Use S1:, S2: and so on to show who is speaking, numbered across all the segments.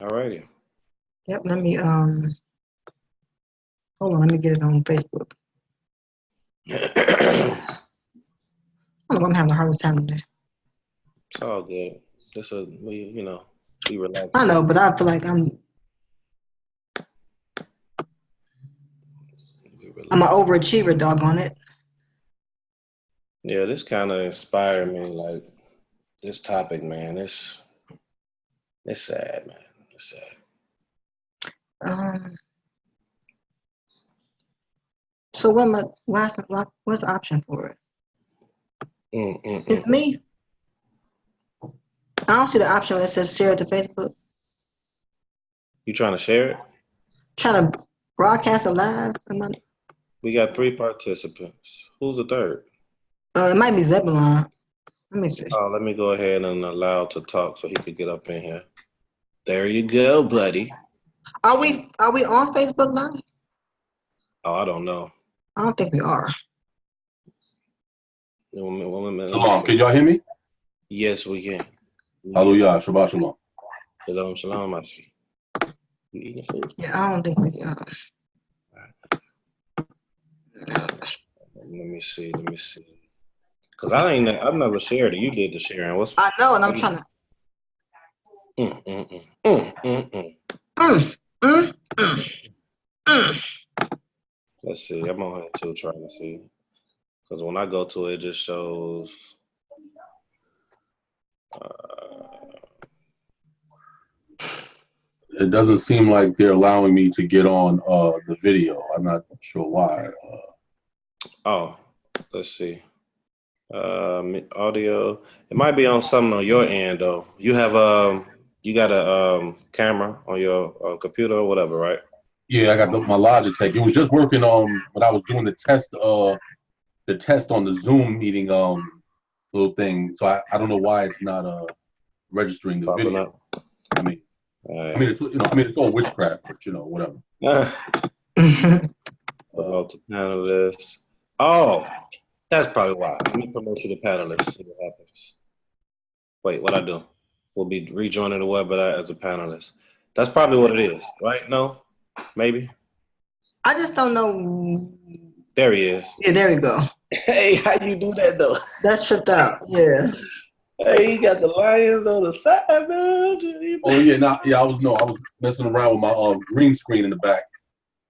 S1: Alrighty.
S2: Yep, let me hold on, let me get it on Facebook.
S1: It's
S2: I don't know, I'm having the hardest time today.
S1: all good. We relax.
S2: I know, but I feel like I'm an overachiever, doggone it.
S1: Yeah, this kind of inspired me. Like this topic, man. It's sad, man. It's sad.
S2: Um, so what am I? What's the option for it? It's me. I don't see the option that says share it to Facebook.
S1: You trying to share it?
S2: Trying to broadcast it live.
S1: We got 3 participants. Who's the third?
S2: It might be Zebulon. Let me see.
S1: Oh, let me go ahead and allow to talk so he could get up in here. There you go, buddy.
S2: Are we on Facebook Live?
S1: Oh, I don't know.
S2: I don't think we are.
S3: Shalom, can y'all hear me?
S1: Yes, we can.
S3: Hallelujah, Shabbat Shalom.
S1: Shalom, shalom, Ashi. You eating food?
S2: Yeah, I don't think we are.
S1: Let me see. Cause I've never shared it. You did the sharing.
S2: I know, and I'm trying to.
S1: Let's see. I'm on here too, trying to see. Cause when I go to it, it just shows.
S3: It doesn't seem like they're allowing me to get on the video. I'm not sure why.
S1: Oh, let's see. Audio. It might be on something on your end though. You have you got a camera on your computer or whatever, right?
S3: Yeah, I got my Logitech. It was just working on when I was doing the test on the Zoom meeting little thing. So I don't know why it's not registering the video. I mean, it's all witchcraft, but whatever.
S1: Promote the panelists. Oh, that's probably why. Let me promote you to panelists. See what happens. Wait, what I do? We'll be rejoining the webinar as a panelist. That's probably what it is, right? No? Maybe?
S2: I just don't know.
S1: There he is.
S2: Yeah, there we go.
S1: Hey, how you do that though?
S2: That's tripped out. Yeah.
S1: Hey, he got the lions on the side, man.
S3: Oh yeah, I was messing around with my green screen in the back.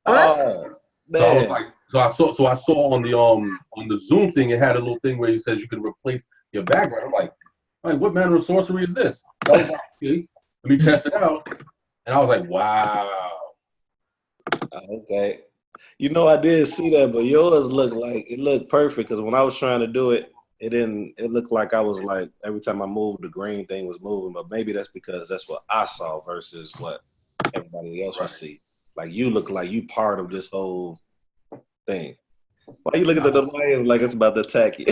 S1: Oh, man.
S3: So I was like, so I saw on the Zoom thing, it had a little thing where it says you can replace your background. I'm like, what manner of sorcery is this? So I was like, okay, let me test it out, and I was like, wow.
S1: Okay. I did see that, but yours looked perfect because when I was trying to do it, it looked like I was like, every time I moved, the green thing was moving, but maybe that's because that's what I saw versus what everybody else would see. Like you look like you part of this whole thing. Why you looking at the lions like it's about to attack you?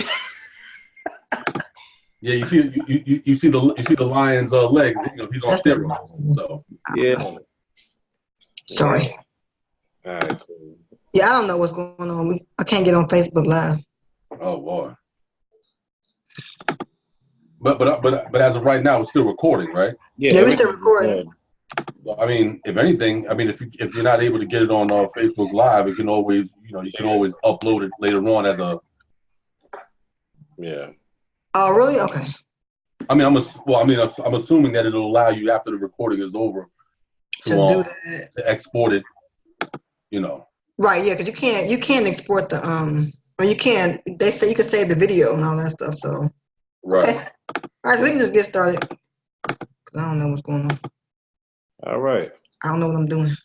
S3: Yeah, you see the lion's legs. He's on steroids. So
S1: yeah.
S2: Sorry.
S1: All right, cool.
S2: Yeah, I don't know what's going on. I can't get on Facebook Live.
S3: Oh boy. But as of right now, it's still recording, right?
S2: Yeah, we're still recording.
S3: I mean, if anything, if you're not able to get it on Facebook Live, you can always upload it later on as a.
S1: Yeah.
S2: Oh, really? Okay.
S3: I mean, I'm assuming that it'll allow you after the recording is over
S2: to do that.
S3: To export it.
S2: Right. Yeah, because you can't export the or you can. They say you can save the video and all that stuff. So.
S3: Right.
S2: Okay. All right, so we can just get started. Cause I don't know what's going on.
S1: All right.
S2: I don't know what I'm doing.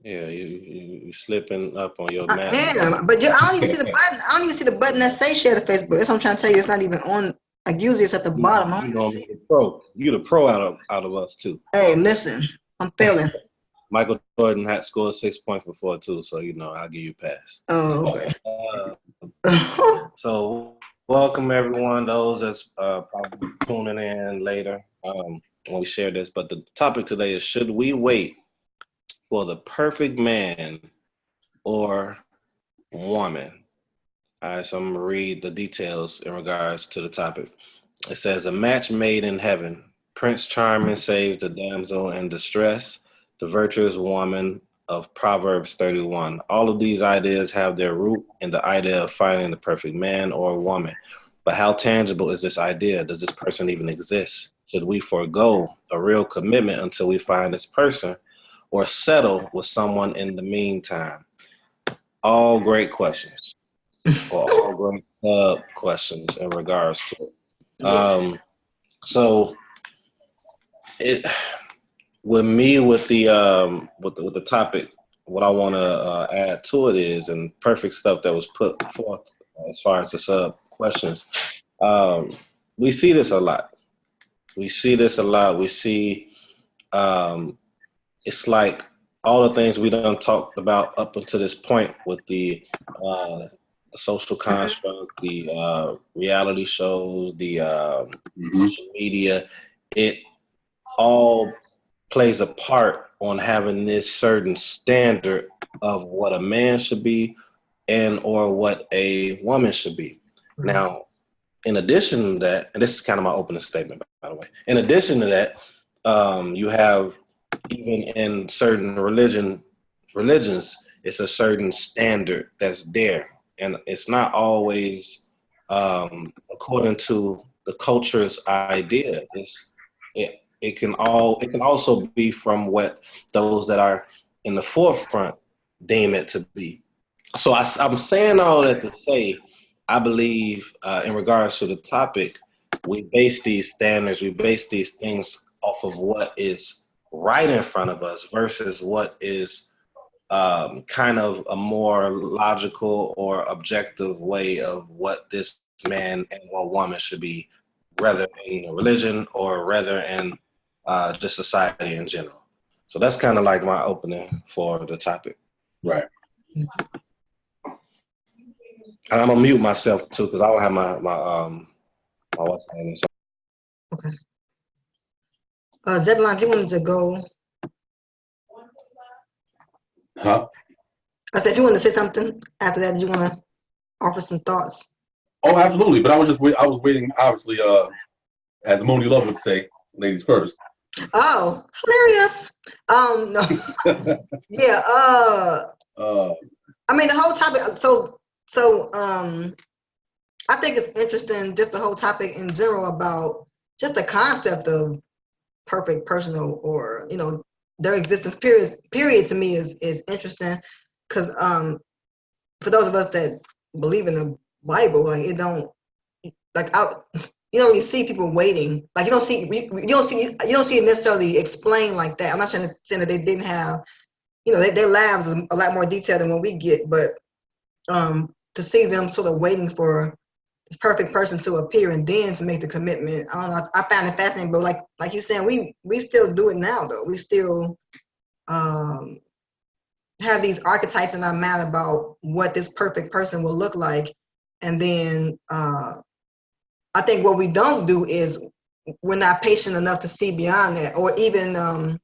S1: Yeah, you slipping up on your
S2: map. I am, but I don't even see the button. I don't even see the button that says share to Facebook. That's what I'm trying to tell you. It's not even on. Like usually it's at the bottom.
S1: You the pro out of us too.
S2: Hey, listen, I'm failing.
S1: Michael Jordan had scored 6 points before too, so I'll give you a pass.
S2: Oh, okay.
S1: So welcome everyone, those that's probably tuning in later when we share this. But the topic today is: should we wait for the perfect man or woman? All right, so I'm gonna read the details in regards to the topic. It says a match made in heaven. Prince Charming saves the damsel in distress, the virtuous woman of Proverbs 31. All of these ideas have their root in the idea of finding the perfect man or woman. But how tangible is this idea? Does this person even exist? Should we forego a real commitment until we find this person or settle with someone in the meantime? All great questions, or all great questions in regards to it. So it with me with the topic, what I want to add to it is, and perfect stuff that was put forth as far as the sub questions. We see this a lot. We see it's like all the things we done talked about up until this point with the social construct, the reality shows, the social media. It all plays a part on having this certain standard of what a man should be and or what a woman should be. Now, in addition to that, and this is kind of my opening statement, by the way. In addition to that, you have even in certain religions, it's a certain standard that's there, and it's not always according to the culture's idea. It can also be from what those that are in the forefront deem it to be. So I'm saying all that to say, I believe in regards to the topic, we base these standards, we base these things off of what is right in front of us versus what is kind of a more logical or objective way of what this man and one woman should be, rather in religion or rather in just society in general. So that's kind of like my opening for the topic.
S3: Right.
S1: And I'm gonna mute myself too because I don't have my what's name.
S2: Okay. Zebulon, if you wanted to go.
S3: Huh?
S2: I said, if you wanted to say something after that, did you want to offer some thoughts?
S3: Oh, absolutely. But I was waiting, obviously, as Moni Love would say, ladies first.
S2: Oh, hilarious. No. Yeah. I mean, the whole topic. So, I think it's interesting, just the whole topic in general about just the concept of perfect personal or, their existence period to me is interesting because for those of us that believe in the Bible, like it don't like out. You don't really see people waiting. Like you don't see it necessarily explained like that. I'm not saying that they didn't have, their lives is a lot more detailed than what we get, but to see them sort of waiting for this perfect person to appear and then to make the commitment, I don't know. I find it fascinating, but like you're saying, we still do it now though. We still have these archetypes in our mind about what this perfect person will look like, and then I think what we don't do is we're not patient enough to see beyond that, or even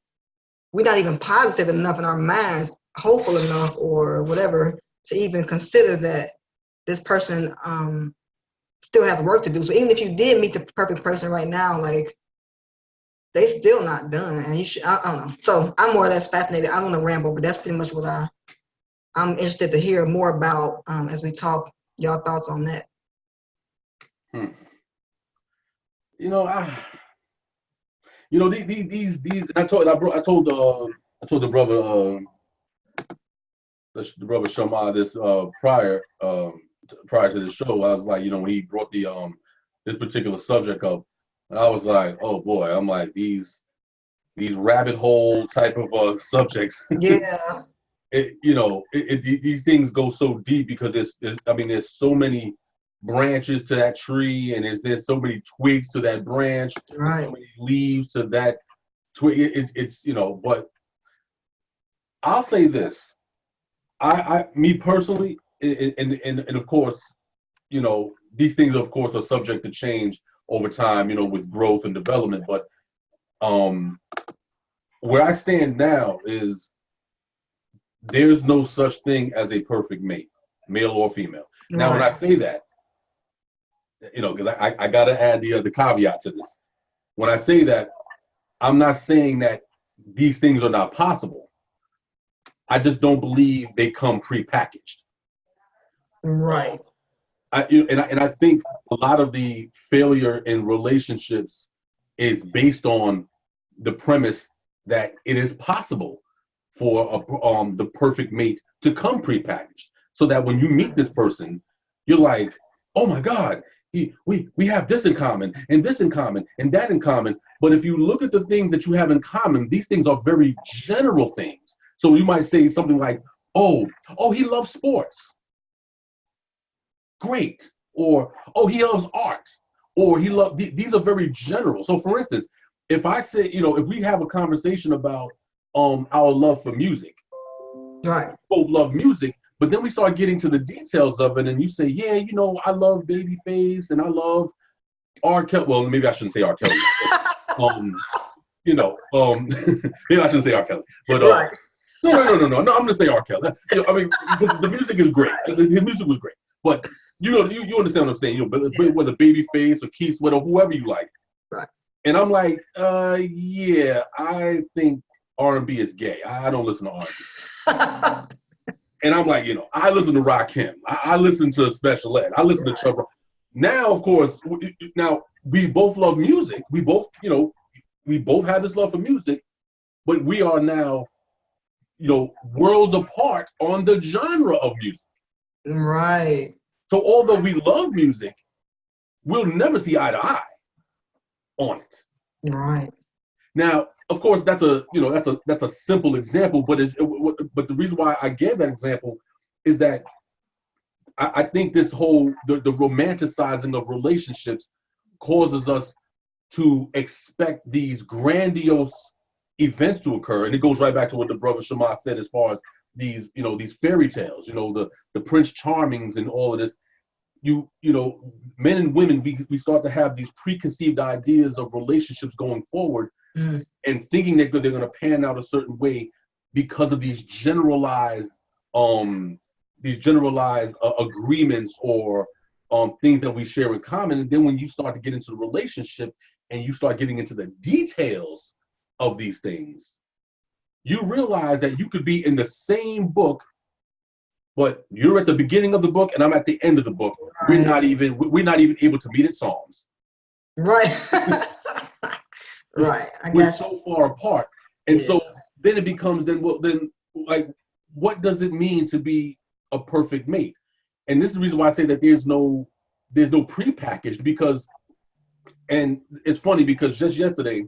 S2: we're not even positive enough in our minds, hopeful enough or whatever, to even consider that this person still has work to do. So even if you did meet the perfect person right now, like they still not done, and you should. I don't know. So I'm more or less fascinated. I don't want to ramble, but that's pretty much what I'm interested to hear more about as we talk. Y'all thoughts on that?
S3: These. I told the brother Shama this prior to the show. I was like, when he brought the this particular subject up, and I was like, oh boy, I'm like these rabbit hole type of subjects.
S2: Yeah.
S3: These things go so deep because there's so many branches to that tree, and there's so many twigs to that branch,
S2: right.
S3: so many leaves to that twig. It's but I'll say this. Me personally, and of course, these things of course are subject to change over time, with growth and development. But where I stand now is there's no such thing as a perfect mate, male or female. Right. Now, when I say that, because I got to add the caveat to this. When I say that, I'm not saying that these things are not possible. I just don't believe they come prepackaged.
S2: Right.
S3: I think a lot of the failure in relationships is based on the premise that it is possible for the perfect mate to come prepackaged, so that when you meet this person, you're like, oh my God, we have this in common, and this in common, and that in common. But if you look at the things that you have in common, these things are very general things. So you might say something like, oh, he loves sports. Great. Or, oh, he loves art. Or he loves, these are very general. So for instance, if I say, if we have a conversation about our love for music,
S2: Right.
S3: both love music, but then we start getting to the details of it, and you say, yeah, I love Babyface, and I love R. Kelly. Well, maybe I shouldn't say R. Kelly. Maybe I shouldn't say R. Kelly. But
S2: Right.
S3: no, I'm gonna say R. Kelly. I mean, the music is great. His music was great, but you understand what I'm saying. Whether Babyface or Keith Sweat or whoever you like.
S2: Right.
S3: And I'm like, yeah, I think R&B is gay. I don't listen to R&B. And I'm like, I listen to Rakim. I listen to Special Ed. I listen to Chuck. Now, of course, we both love music. We both have this love for music, but we are now, worlds apart on the genre of music.
S2: Right.
S3: So although we love music, we'll never see eye to eye on it.
S2: Right.
S3: Now, of course, that's a simple example, but the reason why I gave that example is that I think this whole the romanticizing of relationships causes us to expect these grandiose events to occur, and it goes right back to what the brother Shema said as far as these fairy tales, the Prince Charmings and all of this. Men and women, we start to have these preconceived ideas of relationships going forward, and thinking that they're going to pan out a certain way because of these generalized agreements or things that we share in common. And then when you start to get into the relationship and you start getting into the details of these things, you realize that you could be in the same book, but you're at the beginning of the book and I'm at the end of the book. Right. We're not even able to meet at Psalms.
S2: Right. Right.
S3: We're so far apart. And so then it becomes what does it mean to be a perfect mate? And this is the reason why I say that there's no prepackaged, because, and it's funny because just yesterday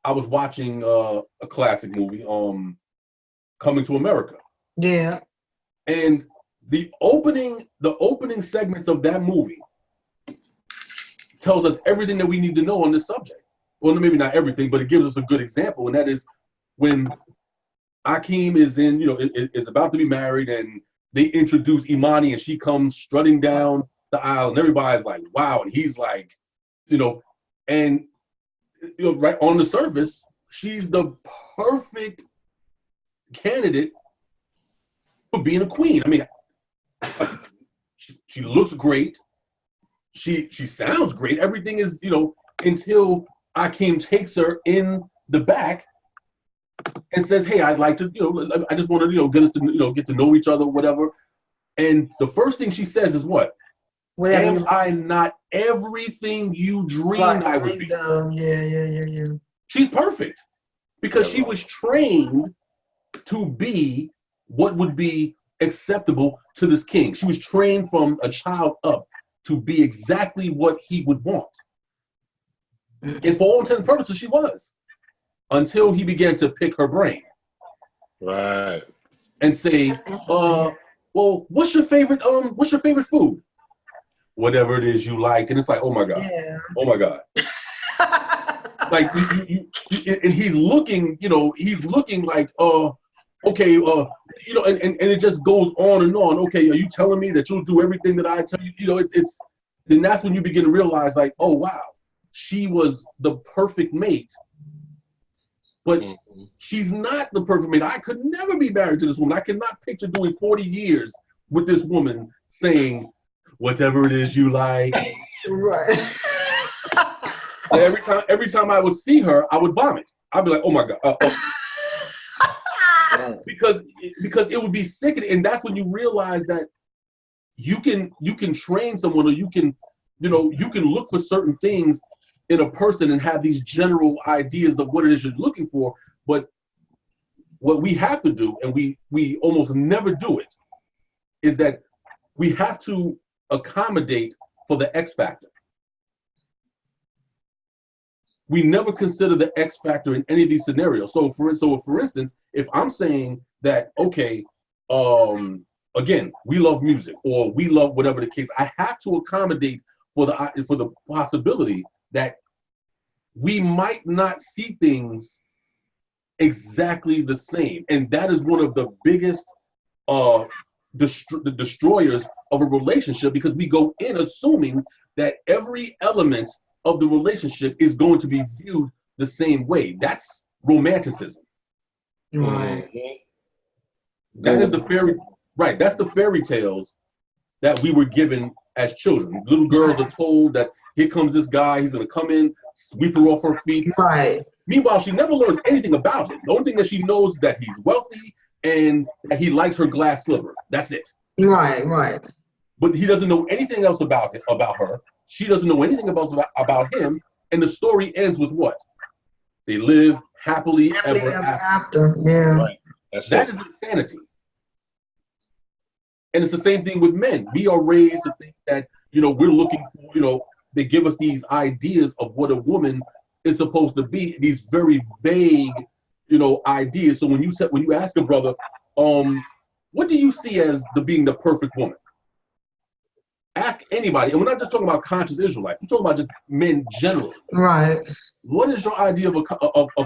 S3: I was watching a classic movie, Coming to America.
S2: Yeah.
S3: And the opening segments of that movie tells us everything that we need to know on this subject. Well, maybe not everything, but it gives us a good example, and that is when Akeem is about to be married, and they introduce Imani, and she comes strutting down the aisle, and everybody's like, wow, and he's like, and right on the surface, she's the perfect candidate for being a queen. I mean, she looks great. She sounds great. Everything is, until Akeem takes her in the back and says, hey, I'd like to, I just want to, get us to, get to know each other, whatever. And the first thing she says is what? Am I not everything you dreamed I would be?
S2: Yeah.
S3: She's perfect because she was trained to be what would be acceptable to this king. She was trained from a child up to be exactly what he would want. And for all intents and purposes, she was. Until he began to pick her brain.
S1: Right.
S3: And say, well, what's your favorite food? Whatever it is you like. And it's like, oh my God.
S2: Yeah.
S3: Oh my God. Like and he's looking, like, okay, and it just goes on and on. Okay, are you telling me that you'll do everything that I tell you? Then that's when you begin to realize, like, oh wow, she was the perfect mate. But she's not the perfect mate. I could never be married to this woman. I cannot picture doing 40 years with this woman saying, whatever it is you like.
S2: Right.
S3: every time I would see her, I would vomit. I'd be like, oh my God. Because it would be sickening. And that's when you realize that you can train someone, or you can look for certain things in a person and have these general ideas of what it is you're looking for. But what we have to do, and we almost never do it, is that we have to accommodate for the X factor. We never consider the X factor in any of these scenarios. So for instance, if I'm saying that, okay, again, we love music, or we love whatever the case, I have to accommodate for the possibility that we might not see things exactly the same. And that is one of the biggest destroyers of a relationship, because we go in assuming that every element of the relationship is going to be viewed the same way. That's romanticism.
S2: Right.
S3: That is that's the fairy tales that we were given as children. Little girls are told that here comes this guy, he's gonna come in, sweep her off her feet.
S2: Right.
S3: Meanwhile, she never learns anything about him. The only thing that she knows is that he's wealthy and that he likes her glass slipper. That's it.
S2: Right.
S3: But he doesn't know anything else about her. She doesn't know anything about him. And the story ends with what? They live happily ever after.
S2: Yeah.
S1: Right.
S3: That is insanity. And it's the same thing with men. We are raised to think that, we're looking for, they give us these ideas of what a woman is supposed to be, these very vague, ideas. So when you ask a brother, what do you see as being the perfect woman? Ask anybody, and we're not just talking about conscious Israelites. We're talking about just men generally.
S2: Right.
S3: What is your idea of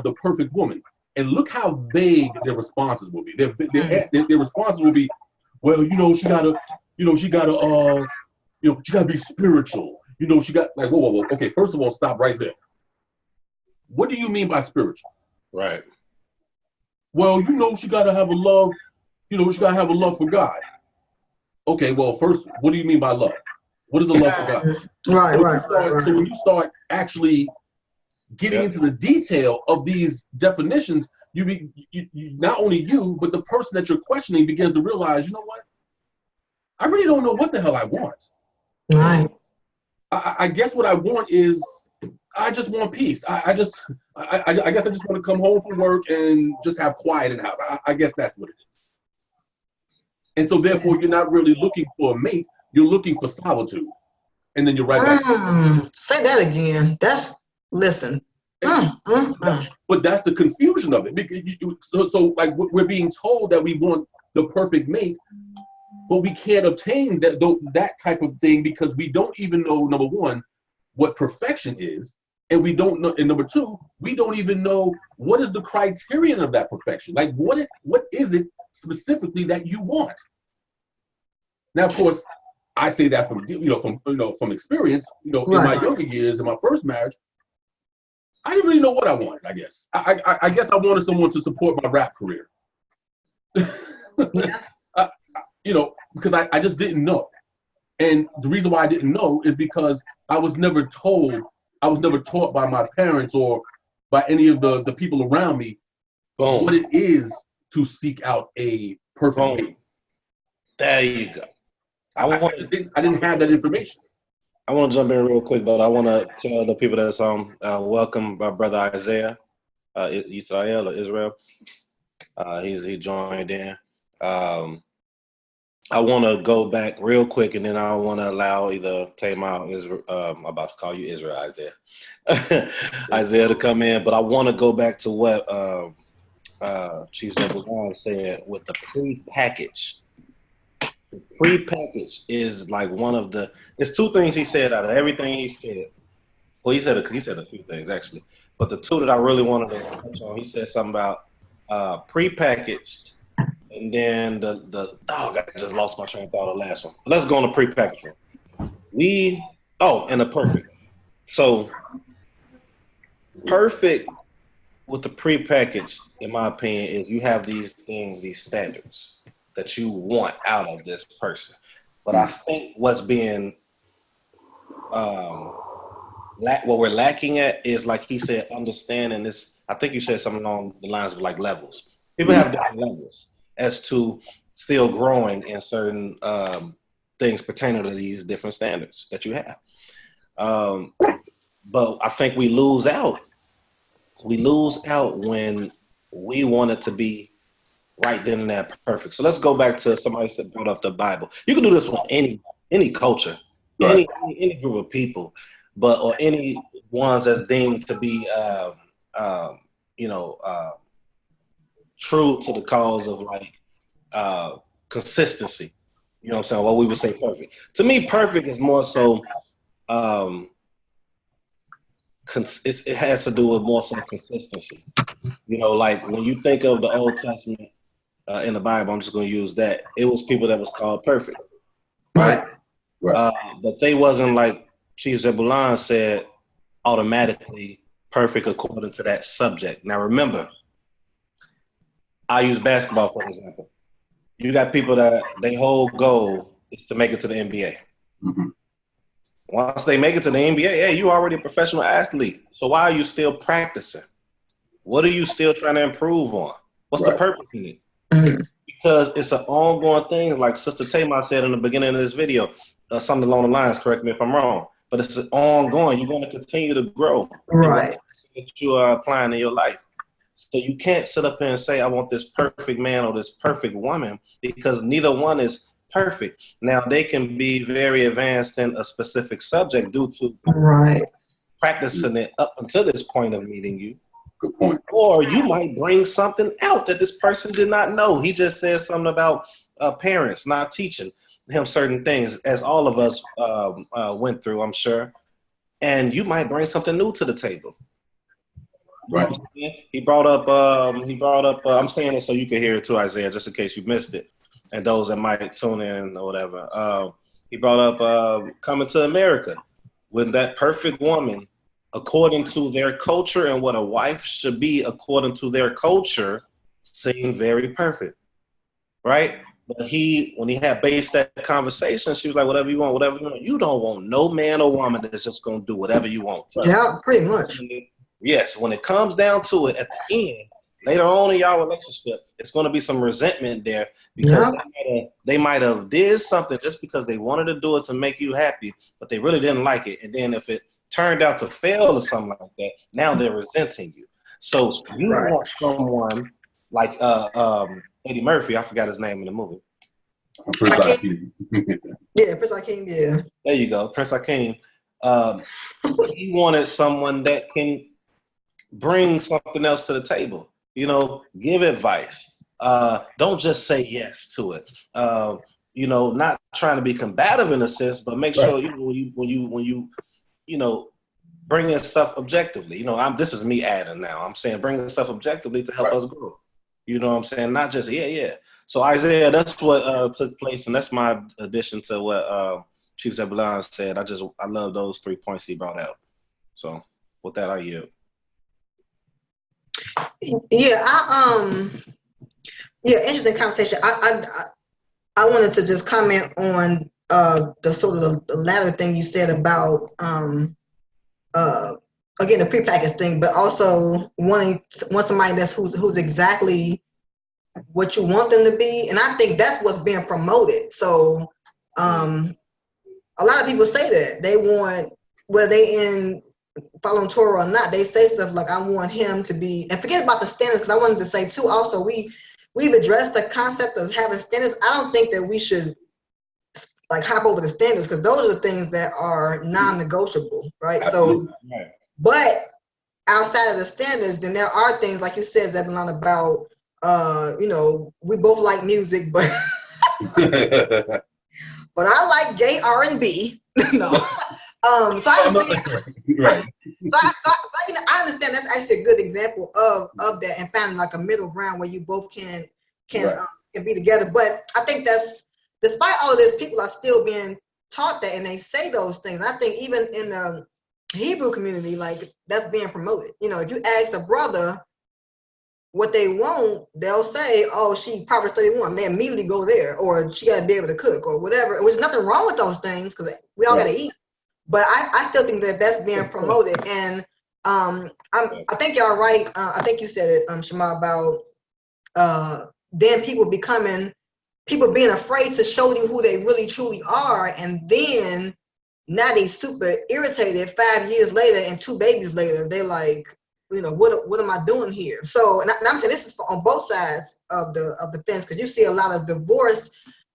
S3: the perfect woman? And look how vague their responses will be. Their responses will be, well, she gotta be spiritual. She got like, whoa. Okay, first of all, stop right there. What do you mean by spiritual?
S1: Right.
S3: Well, she gotta have a love. She gotta have a love for God. Okay, well, first, what do you mean by love? What is a love for God?
S2: Right.
S3: So when you start actually getting into the detail of these definitions, you not only you, but the person that you're questioning begins to realize, you know what? I really don't know what the hell I want.
S2: Right.
S3: I guess what I want is, I just want peace. I guess I just want to come home from work and just have quiet in the house. I guess that's what it is. And so therefore, you're not really looking for a mate. You're looking for solitude. And then you're right back.
S2: Say that again. Listen.
S3: But that's the confusion of it. So like we're being told that we want the perfect mate, but we can't obtain that type of thing because we don't even know, number one, what perfection is. And we don't know, and number two, we don't even know what is the criterion of that perfection. Like what is it specifically that you want? Now, of course, I say that from experience. In my younger years, in my first marriage, I didn't really know what I wanted. I guess I guess I wanted someone to support my rap career. Because I just didn't know, and the reason why I didn't know is because I was never taught by my parents or by any of the people around me what it is to seek out a perfect mate.
S1: There you go.
S3: I didn't have that information.
S1: I want to jump in real quick, but I want to tell the people that's welcome my brother Isaiah, Israel. He joined in. I want to go back real quick, and then I want to allow either Tamar, I'm about to call you Israel, Isaiah, Isaiah to come in. But I want to go back to what Chief Zebulon said with the pre-package. The pre-package is like one of the. It's two things he said out of everything he said. Well, he said a few things actually, but the two that I really wanted to touch on, he said something about pre-packaged. And then I just lost my train of thought. The last one. But let's go on the pre-packaged one. And the perfect. So perfect with the pre-packaged, in my opinion, is you have these things, these standards that you want out of this person. But I think what's being what we're lacking at is, like he said, understanding this. I think you said something along the lines of like levels. People have different levels as to still growing in certain things pertaining to these different standards that you have. But I think we lose out. We lose out when we want it to be right then and there perfect. So let's go back to somebody that brought up the Bible. You can do this with any culture,
S3: Right.
S1: any group of people, but or any ones that's deemed to be true to the cause of like consistency. You know what I'm saying? What we would say perfect. To me, perfect is more so it has to do with more so consistency. You know, like when you think of the Old Testament in the Bible, I'm just going to use that. It was people that was called perfect, right?
S3: Right.
S1: But they wasn't, like Chief Zebulon said, automatically perfect according to that subject. Now, remember, I use basketball for example. You got people that their whole goal is to make it to the NBA.
S3: Mm-hmm.
S1: Once they make it to the NBA, hey, you already a professional athlete. So why are you still practicing? What are you still trying to improve on? What's the purpose in it? Because it's an ongoing thing, like Sister Tamar said in the beginning of this video, something along the lines, correct me if I'm wrong, but it's ongoing. You're going to continue to grow.
S2: Right.
S1: That you are applying in your life. So you can't sit up here and say, I want this perfect man or this perfect woman, because neither one is perfect. Now, they can be very advanced in a specific subject due to practicing it up until this point of meeting you.
S3: Good point.
S1: Or you might bring something out that this person did not know. He just said something about parents not teaching him certain things, as all of us went through, I'm sure. And you might bring something new to the table.
S3: Right.
S1: He brought up. I'm saying it so you can hear it too, Isaiah, just in case you missed it, and those that might tune in or whatever. He brought up coming to America with that perfect woman, according to their culture, and what a wife should be according to their culture, seemed very perfect, right? But when he had based that conversation, she was like, whatever you want, whatever you want. You don't want no man or woman that's just going to do whatever you want.
S2: Yeah, pretty much.
S1: Yes, when it comes down to it, at the end, later on in y'all relationship, it's going to be some resentment there because they might have did something just because they wanted to do it to make you happy, but they really didn't like it. And then if it turned out to fail or something like that, now they're resenting you. So you want someone like Eddie Murphy, I forgot his name in the movie.
S3: Prince Akeem.
S2: Yeah, Prince Akeem, yeah.
S1: There you go, Prince Akeem. He wanted someone that can bring something else to the table. You know, give advice. Don't just say yes to it. You know, not trying to be combative in a sense, but make sure when you bringing stuff objectively. You know, this is me adding now. I'm saying bringing stuff objectively to help us grow. You know what I'm saying? Not just yeah. So Isaiah, that's what took place, and that's my addition to what Chief Zebulon said. I love those 3 points he brought out. So with that, I yield.
S2: Yeah, interesting conversation. I wanted to just comment on the sort of the latter thing you said about again the prepackaged thing, but also want somebody that's who's exactly what you want them to be, and I think that's what's being promoted. So a lot of people say that they want, whether they in following Torah or not, they say stuff like, I want him to be, and forget about the standards, because I wanted to say too, also, we've addressed the concept of having standards. I don't think that we should like hop over the standards, because those are the things that are non-negotiable, right? So, but outside of the standards, then there are things, like you said, Zebulon, about, we both like music, but but I like gay R&B. No. So I understand. So I understand that's actually a good example of that, and finding like a middle ground where you both can be together. But I think that's, despite all of this, people are still being taught that, and they say those things. I think even in the Hebrew community, like, that's being promoted. You know, if you ask a brother what they want, they'll say, oh, she Proverbs 31. They immediately go there, or she got to be able to cook, or whatever. There's nothing wrong with those things, because we all got to eat. But I still think that that's being promoted. And I think y'all right. I think you said it, Shema, about then people being afraid to show you who they really truly are, and then now they super irritated 5 years later and 2 babies later. They like, what am I doing here? So, and I'm saying this is on both sides of the fence, because you see a lot of divorce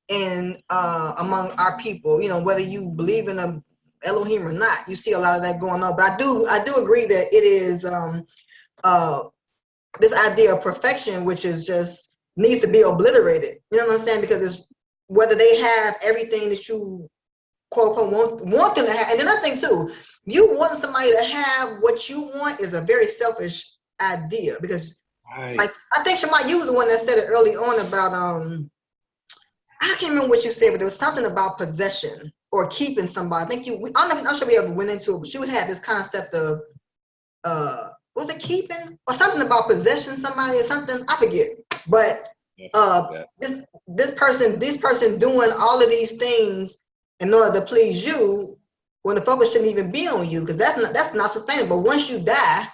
S2: in among our people. Whether you believe in a Elohim or not, you see a lot of that going on. But I do agree that it is this idea of perfection, which is just needs to be obliterated. You know what I'm saying? Because it's whether they have everything that you quote unquote want them to have. And then I think too, you want somebody to have what you want is a very selfish idea, because like I think Shema, you was the one that said it early on about I can't remember what you said, but there was something about possession or keeping somebody. I think I'm not sure we ever went into it, but you had this concept of was it keeping or something about possession somebody or something? I forget. But this person doing all of these things in order to please you, when the focus shouldn't even be on you, because that's not sustainable. Once you die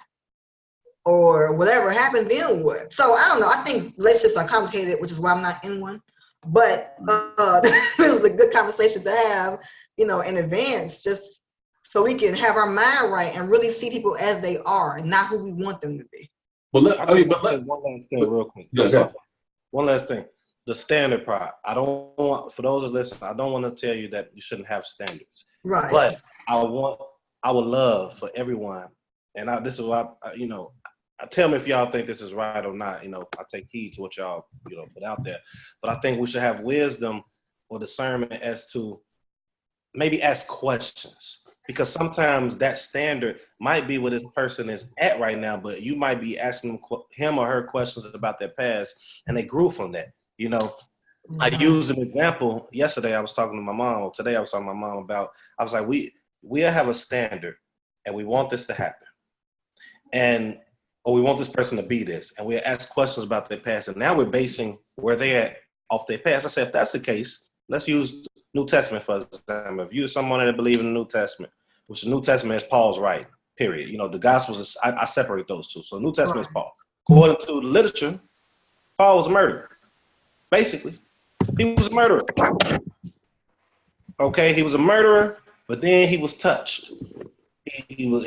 S2: or whatever happened, then what? So I don't know. I think relationships are complicated, which is why I'm not in one. But this is a good conversation to have, in advance, just so we can have our mind right and really see people as they are, not who we want them to be.
S1: One last thing, real quick.
S3: Yeah,
S1: one last thing. The standard part. I don't want, for those who listen, I don't want to tell you that you shouldn't have standards.
S2: Right.
S1: But I would love for everyone, and this is why, tell me if y'all think this is right or not. I take heed to what y'all, put out there. But I think we should have wisdom or discernment as to maybe ask questions. Because sometimes that standard might be where this person is at right now, but you might be asking him or her questions about their past, and they grew from that. I used an example yesterday. I was talking to my mom, or today I was talking to my mom about, I was like, we have a standard, and we want this to happen. Or we want this person to be this. And we ask questions about their past, and now we're basing where they're at off their past. I said, if that's the case, let's use New Testament for example. If you're someone that believes in the New Testament, which the New Testament is Paul's writing, period. The Gospels, I separate those two. So New Testament is Paul. According to the literature, Paul was a murderer. Basically, he was a murderer. Okay, he was a murderer, but then he was touched. He was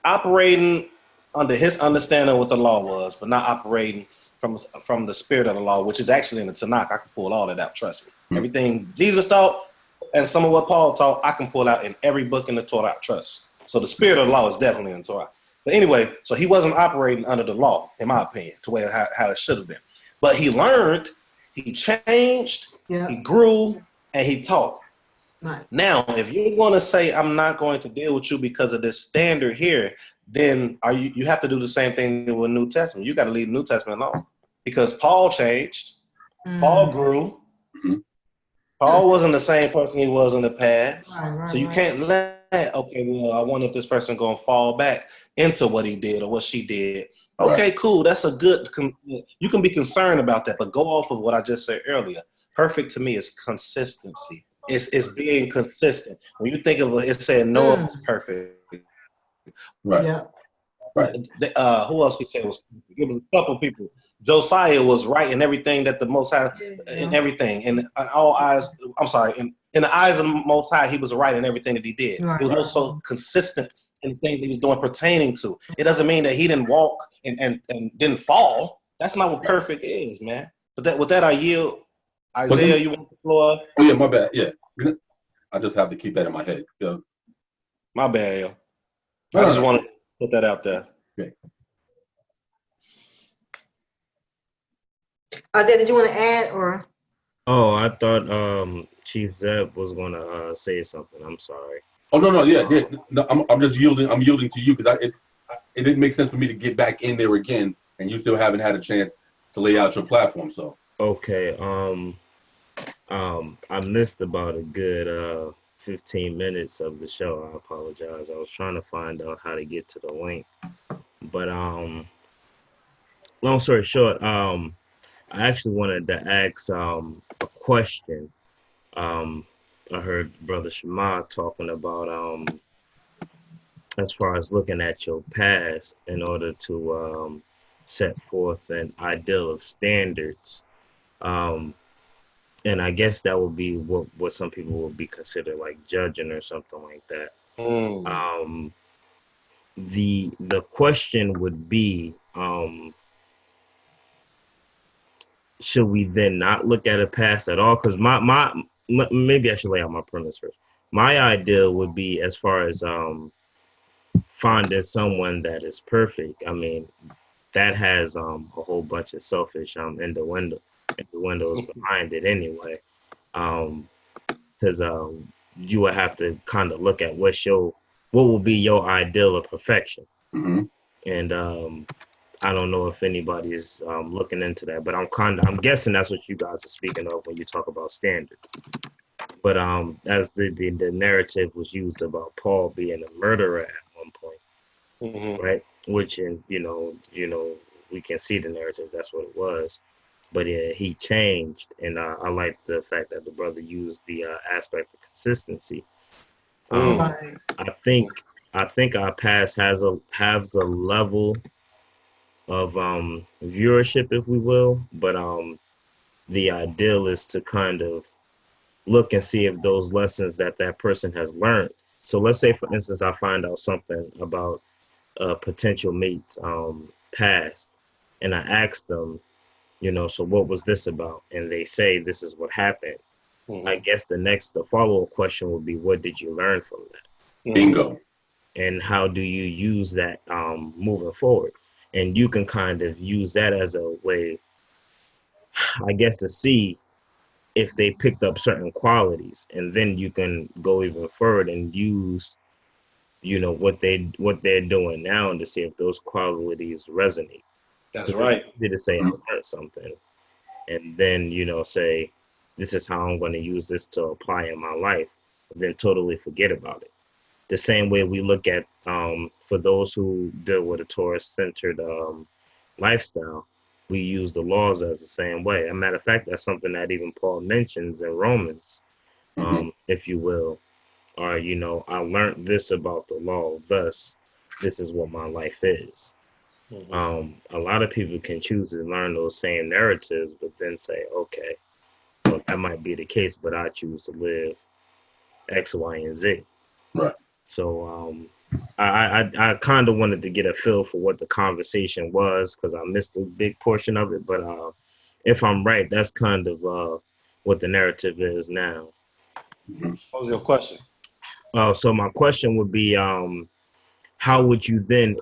S1: operating under his understanding of what the law was, but not operating from the spirit of the law, which is actually in the Tanakh. I can pull all that out, trust me. Everything Jesus taught and some of what Paul taught, I can pull out in every book in the Torah, trust. So the spirit of the law is definitely in the Torah. But anyway, so he wasn't operating under the law, in my opinion, to where how it should have been. But he learned, he changed, he grew, and he taught.
S2: Right.
S1: Now, if you're going to say, I'm not going to deal with you because of this standard here, then you have to do the same thing with New Testament. You got to leave the New Testament alone, because Paul changed, Paul grew. Paul wasn't the same person he was in the past.
S2: Right,
S1: so you can't let, okay, well, I wonder if this person going to fall back into what he did or what she did. Okay, cool. That's a good, you can be concerned about that, but go off of what I just said earlier. Perfect to me is consistency. It's being consistent. When you think of it, saying Noah was perfect.
S3: Right.
S2: Yeah.
S3: Right.
S1: Who else he said was perfect? It was a couple people. Josiah was right in everything that the Most High, in everything. In all eyes, I'm sorry, in the eyes of the Most High, he was right in everything that he did.
S2: Right.
S1: He was also consistent in the things he was doing pertaining to. It doesn't mean that he didn't walk and didn't fall. That's not what perfect is, man. But with that, I yield. Isaiah, you want the floor?
S3: Oh, yeah, my bad. Yeah. I just have to keep that in my head. Yeah.
S1: My bad, yo. I just want to put that out there.
S3: Okay.
S2: Isaiah, did you want to add or?
S4: Oh, I thought Chief Zeb was gonna say something. I'm sorry.
S3: Oh no, yeah. No, I'm just yielding. I'm yielding to you because it didn't make sense for me to get back in there again, and you still haven't had a chance to lay out your platform. So
S4: okay. I missed about a good 15 minutes of the show. I apologize. I was trying to find out how to get to the link, but long story short, I actually wanted to ask a question I heard Brother Shema talking about as far as looking at your past in order to set forth an ideal of standards. Um, and I guess that would be what some people would be considered like judging or something like that.
S1: Mm.
S4: Um, the question would be, should we then not look at a past at all? Because maybe I should lay out my premise first. My idea would be as far as finding someone that is perfect. I mean, that has a whole bunch of selfish innuendos behind it anyway. Because you would have to kind of look at what will be your ideal of perfection.
S3: Mm-hmm.
S4: And I don't know if anybody is looking into that, but I'm guessing that's what you guys are speaking of when you talk about standards. But as the narrative was used about Paul being a murderer at one point,
S1: Mm-hmm.
S4: right? Which in we can see the narrative. That's what it was. But he changed, and I like the fact that the brother used the aspect of consistency.
S2: Right.
S4: I think our past has a level of viewership, if we will, but the ideal is to kind of look and see if those lessons that person has learned. So let's say, for instance, I find out something about a potential mate's past, and I ask them, so what was this about? And they say this is what happened.
S1: Mm-hmm.
S4: I guess the follow-up question would be, what did you learn from that?
S3: Bingo.
S4: And how do you use that moving forward? And you can kind of use that as a way, I guess, to see if they picked up certain qualities, and then you can go even further and use, what they're doing now, and to see if those qualities resonate.
S1: That's
S4: Because
S1: right.
S4: it's easy to say I learned something, and then say this is how I'm going to use this to apply in my life, then totally forget about it. The same way we look at for those who deal with a Torah-centered lifestyle, we use the laws as the same way. As a matter of fact, that's something that even Paul mentions in Romans, if you will. Or, I learned this about the law, thus this is what my life is.
S1: Mm-hmm.
S4: A lot of people can choose to learn those same narratives, but then say, okay, well, that might be the case, but I choose to live X, Y, and Z.
S3: Right.
S4: So I kind of wanted to get a feel for what the conversation was, because I missed a big portion of it. But if I'm right, that's kind of what the narrative is now.
S1: What was your question?
S4: So my question would be, how would you then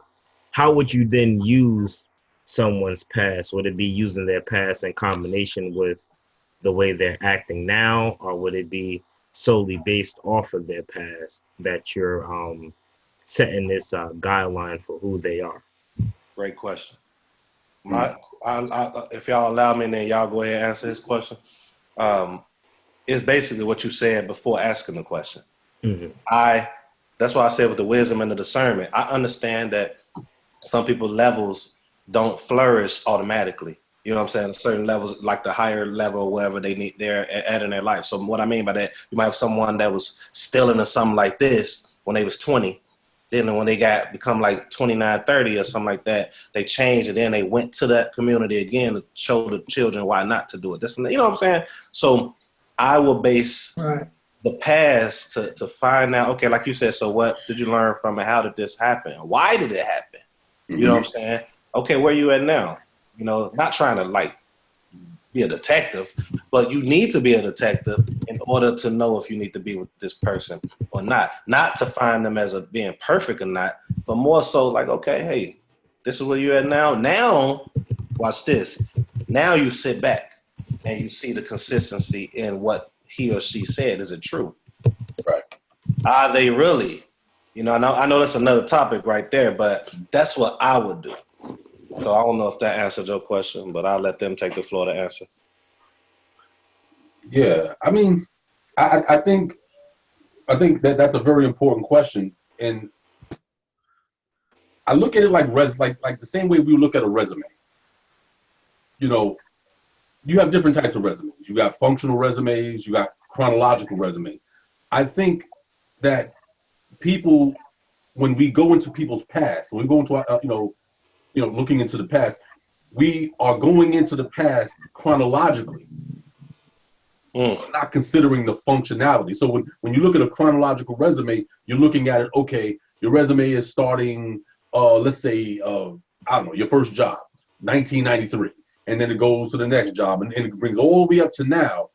S4: use someone's past? Would it be using their past in combination with the way they're acting now, or would it be solely based off of their past that you're setting this guideline for who they are?
S1: Great question. If y'all allow me, then y'all go ahead and answer this question. It's basically what you said before asking the question.
S4: Mm-hmm.
S1: That's why I said with the wisdom and the discernment, I understand that some people's levels don't flourish automatically. You know what I'm saying? Certain levels, like the higher level or wherever they're at in their life. So what I mean by that, you might have someone that was stealing or something like this when they was 20. Then when they become like 29, 30 or something like that, they changed, and then they went to that community again to show the children why not to do it. You know what I'm saying? So I will base the past to find out, okay, like you said, so what did you learn from it? How did this happen? Why did it happen? You know what I'm saying? Okay, where you at now? Not trying to like be a detective, but you need to be a detective in order to know if you need to be with this person or not. Not to find them as being perfect or not, but more so like, okay, hey, this is where you're at now. Now, watch this. Now you sit back and you see the consistency in what he or she said. Is it true?
S3: Right.
S1: Are they really? I know that's another topic right there, but that's what I would do. So I don't know if that answered your question, but I'll let them take the floor to answer.
S3: Yeah, I mean, I think that's a very important question, and I look at it like the same way we look at a resume. You have different types of resumes. You got functional resumes, you got chronological resumes. I think that people, when we go into people's past, when we go into looking into the past, we are going into the past chronologically, not considering the functionality. So when you look at a chronological resume, you're looking at it, okay, your resume is starting, let's say, I don't know, your first job, 1993, and then it goes to the next job, and it brings all the way up to now.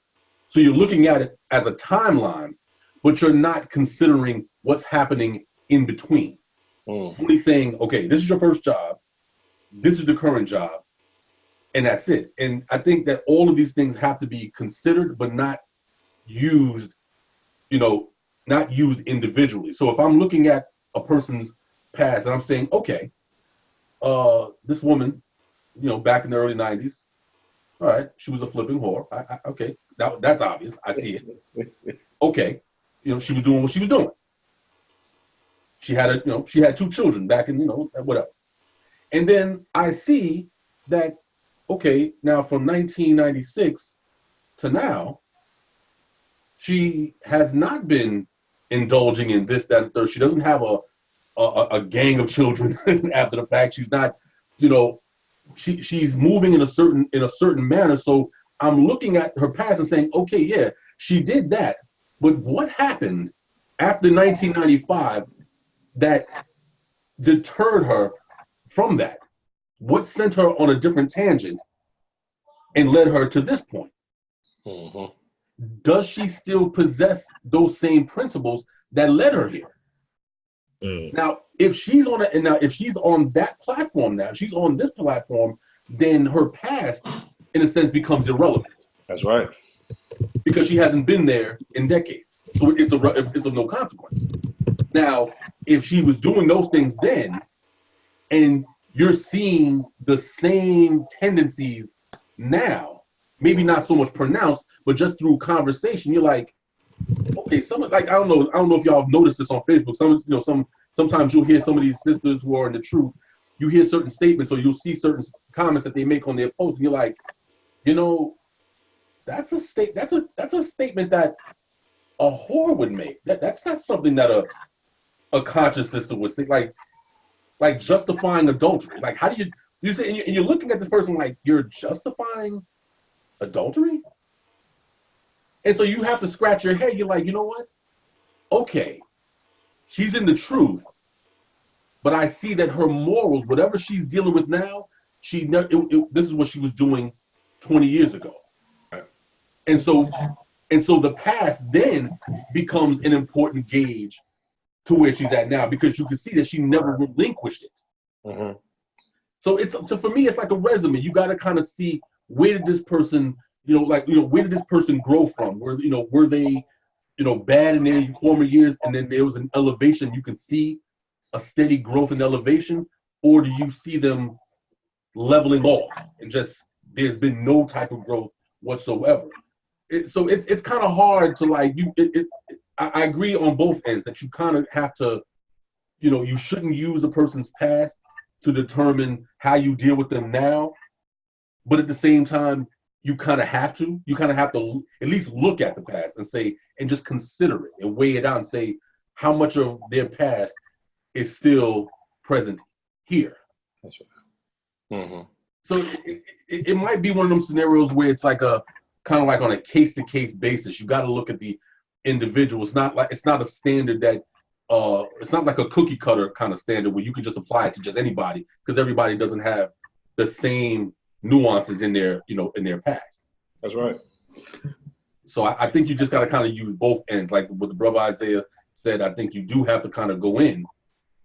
S3: So you're looking at it as a timeline, but you're not considering what's happening in between. Only saying, okay, this is your first job, this is the current job, and that's it. And I think that all of these things have to be considered, but not used, not used individually. So if I'm looking at a person's past and I'm saying, okay, this woman, back in the early 90s, all right, she was a flipping whore. Okay, that's obvious. I see it. Okay, she was doing what she was doing. She had she had 2 children back in, whatever. And then I see that, okay, now from 1996 to now, she has not been indulging in this, that, and third. She doesn't have a gang of children after the fact. She's not, she's moving in a certain manner. So I'm looking at her past and saying, okay, yeah, she did that. But what happened after 1995 that deterred her from that? What sent her on a different tangent and led her to this point? Does she still possess those same principles that led her here? Now, if she's on that platform now, she's on this platform, then her past, in a sense, becomes irrelevant.
S1: That's right.
S3: Because she hasn't been there in decades, so it's of no consequence. Now, if she was doing those things then, and you're seeing the same tendencies now, maybe not so much pronounced, but just through conversation, you're like, okay, I don't know if y'all have noticed this on Facebook. Sometimes you'll hear some of these sisters who are in the truth, you hear certain statements or you'll see certain comments that they make on their posts, and you're like, that's a statement that a whore would make. That's not something that a conscious sister would say. Like justifying adultery. Like, how do you say, and you're looking at this person like you're justifying adultery? And so you have to scratch your head. You're like, you know what? Okay, she's in the truth, but I see that her morals, whatever she's dealing with now, this is what she was doing 20 years ago. Right. And so the past then becomes an important gauge to where she's at now, because you can see that she never relinquished it. So for me, it's like a resume. You got to kind of see, where did this person, where did this person grow from? Were they, bad in their former years, and then there was an elevation? You can see a steady growth and elevation, or do you see them leveling off and just there's been no type of growth whatsoever? So it's kind of hard to I agree on both ends that you kind of have to, you shouldn't use a person's past to determine how you deal with them now, but at the same time, you kind of have to at least look at the past and say, and just consider it and weigh it out and say how much of their past is still present here.
S1: That's right.
S3: So it might be one of those scenarios where it's like kind of like on a case-to-case basis. You got to look at the individual. It's not a standard that it's not like a cookie cutter kind of standard where you can just apply it to just anybody, because everybody doesn't have the same nuances in their past.
S1: That's right.
S3: So I think you just got to kind of use both ends. Like what the brother Isaiah said, I think you do have to kind of go in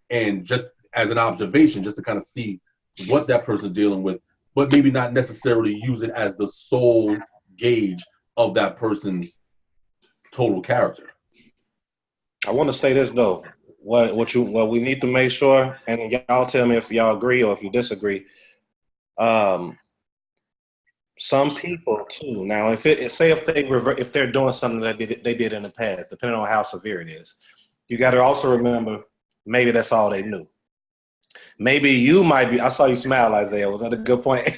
S3: and just as an observation, just to kind of see what that person's dealing with, but maybe not necessarily use it as the sole gauge of that person's total character.
S1: I want to say this though. What we need to make sure, and y'all tell me if y'all agree or if you disagree. Some people too. Now, if they're doing something that they did in the past, depending on how severe it is, you got to also remember maybe that's all they knew. Maybe you might be. I saw you smile, Isaiah. Was that a good point?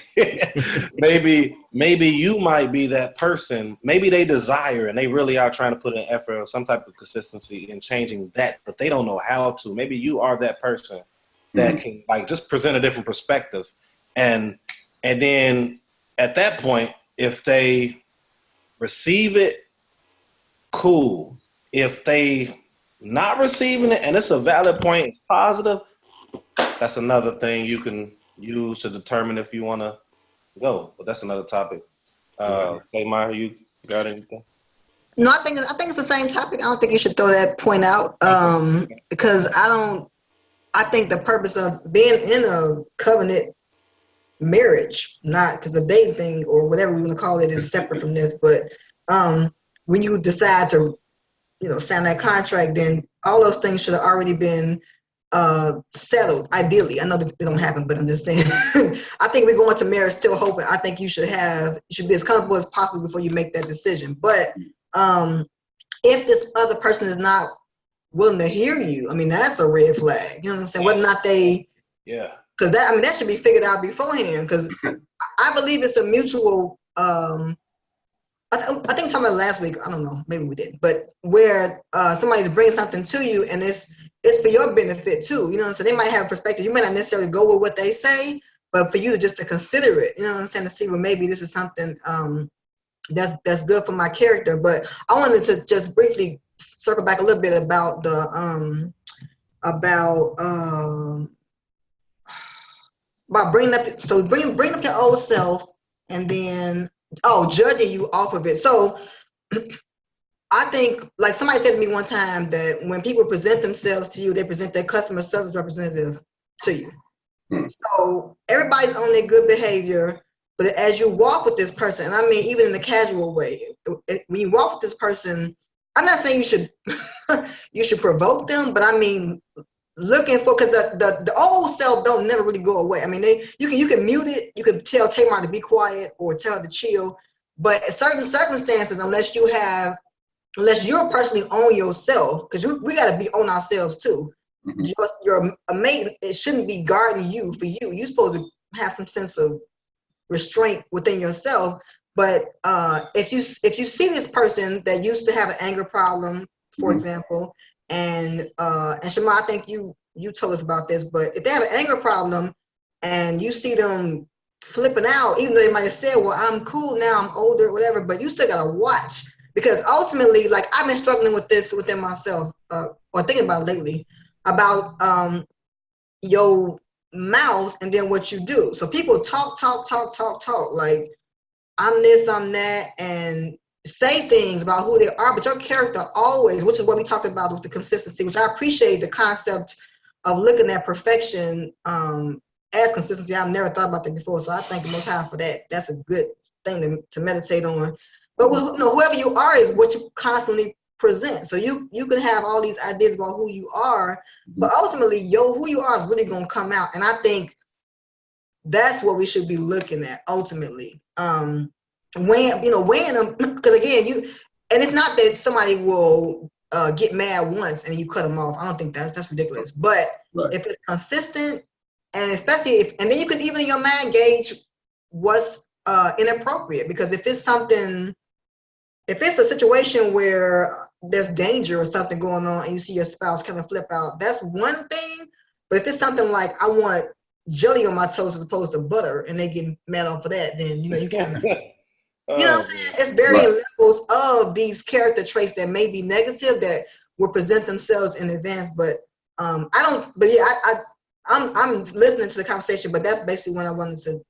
S1: maybe you might be that person. Maybe they desire and they really are trying to put an effort or some type of consistency in changing that, but they don't know how to. Maybe you are that person that can like just present a different perspective, and then at that point, if they receive it, cool. If they not receiving it and it's a valid point, it's positive. That's another thing you can use to determine if you want to go. But that's another topic. Maya, you got anything?
S2: No, I think it's the same topic. I don't think you should throw that point out because I think the purpose of being in a covenant marriage, not because the dating thing or whatever we want to call it is separate from this, but when you decide to, sign that contract, then all those things should have already been settled. Ideally, I know that it don't happen, but I'm just saying. I think we're going to marriage still hoping. I think you should be as comfortable as possible before you make that decision. But if this other person is not willing to hear you, I mean, that's a red flag. You know what I'm saying? Whether or not they, because that should be figured out beforehand. Because I believe it's a mutual. I think talking about last week. I don't know. Maybe we didn't. But where somebody's bringing something to you, and it's for your benefit too. So they might have a perspective. You might not necessarily go with what they say, but for you to consider it. You know what I'm saying? To see, well, maybe this is something that's good for my character. But I wanted to just briefly circle back a little bit about the about bringing up your old self, and then judging you off of it. So I think, like somebody said to me one time, that when people present themselves to you, they present their customer service representative to you. So everybody's on their good behavior, but as you walk with this person, and I mean even in a casual way, when you walk with this person, I'm not saying you should provoke them, but I mean looking for, because the old self don't never really go away. I mean, you can mute it, you can tell Tamar to be quiet or tell her to chill, but in certain circumstances, unless you're personally on yourself, because we got to be on ourselves too. Your mate, it shouldn't be guarding you for you. You're supposed to have some sense of restraint within yourself. But if you see this person that used to have an anger problem, for example, and Shema, I think you told us about this, but if they have an anger problem and you see them flipping out, even though they might have said, well, I'm cool now, I'm older, whatever, but you still gotta watch, because ultimately, like, I've been struggling with this within myself, or thinking about lately, about your mouth and then what you do. So people talk, like, I'm this, I'm that, and say things about who they are, but your character always, which is what we talked about with the consistency, which I appreciate the concept of looking at perfection as consistency. I've never thought about that before, so I thank the Most High for that. That's a good thing to meditate on. But whoever you are is what you constantly present. So you can have all these ideas about who you are, but ultimately, who you are is really going to come out. And I think that's what we should be looking at ultimately. Weighing them, because again, and it's not that somebody will get mad once and you cut them off. I don't think that's ridiculous. But if it's consistent, and especially and then you can even in your mind gauge what's inappropriate, because if it's a situation where there's danger or something going on and you see your spouse kind of flip out, that's one thing. But if it's something like, I want jelly on my toast as opposed to butter, and they get mad off of that, then you kind of you know what I'm saying? It's varying levels of these character traits that may be negative that will present themselves in advance. But I'm listening to the conversation, but that's basically what I wanted to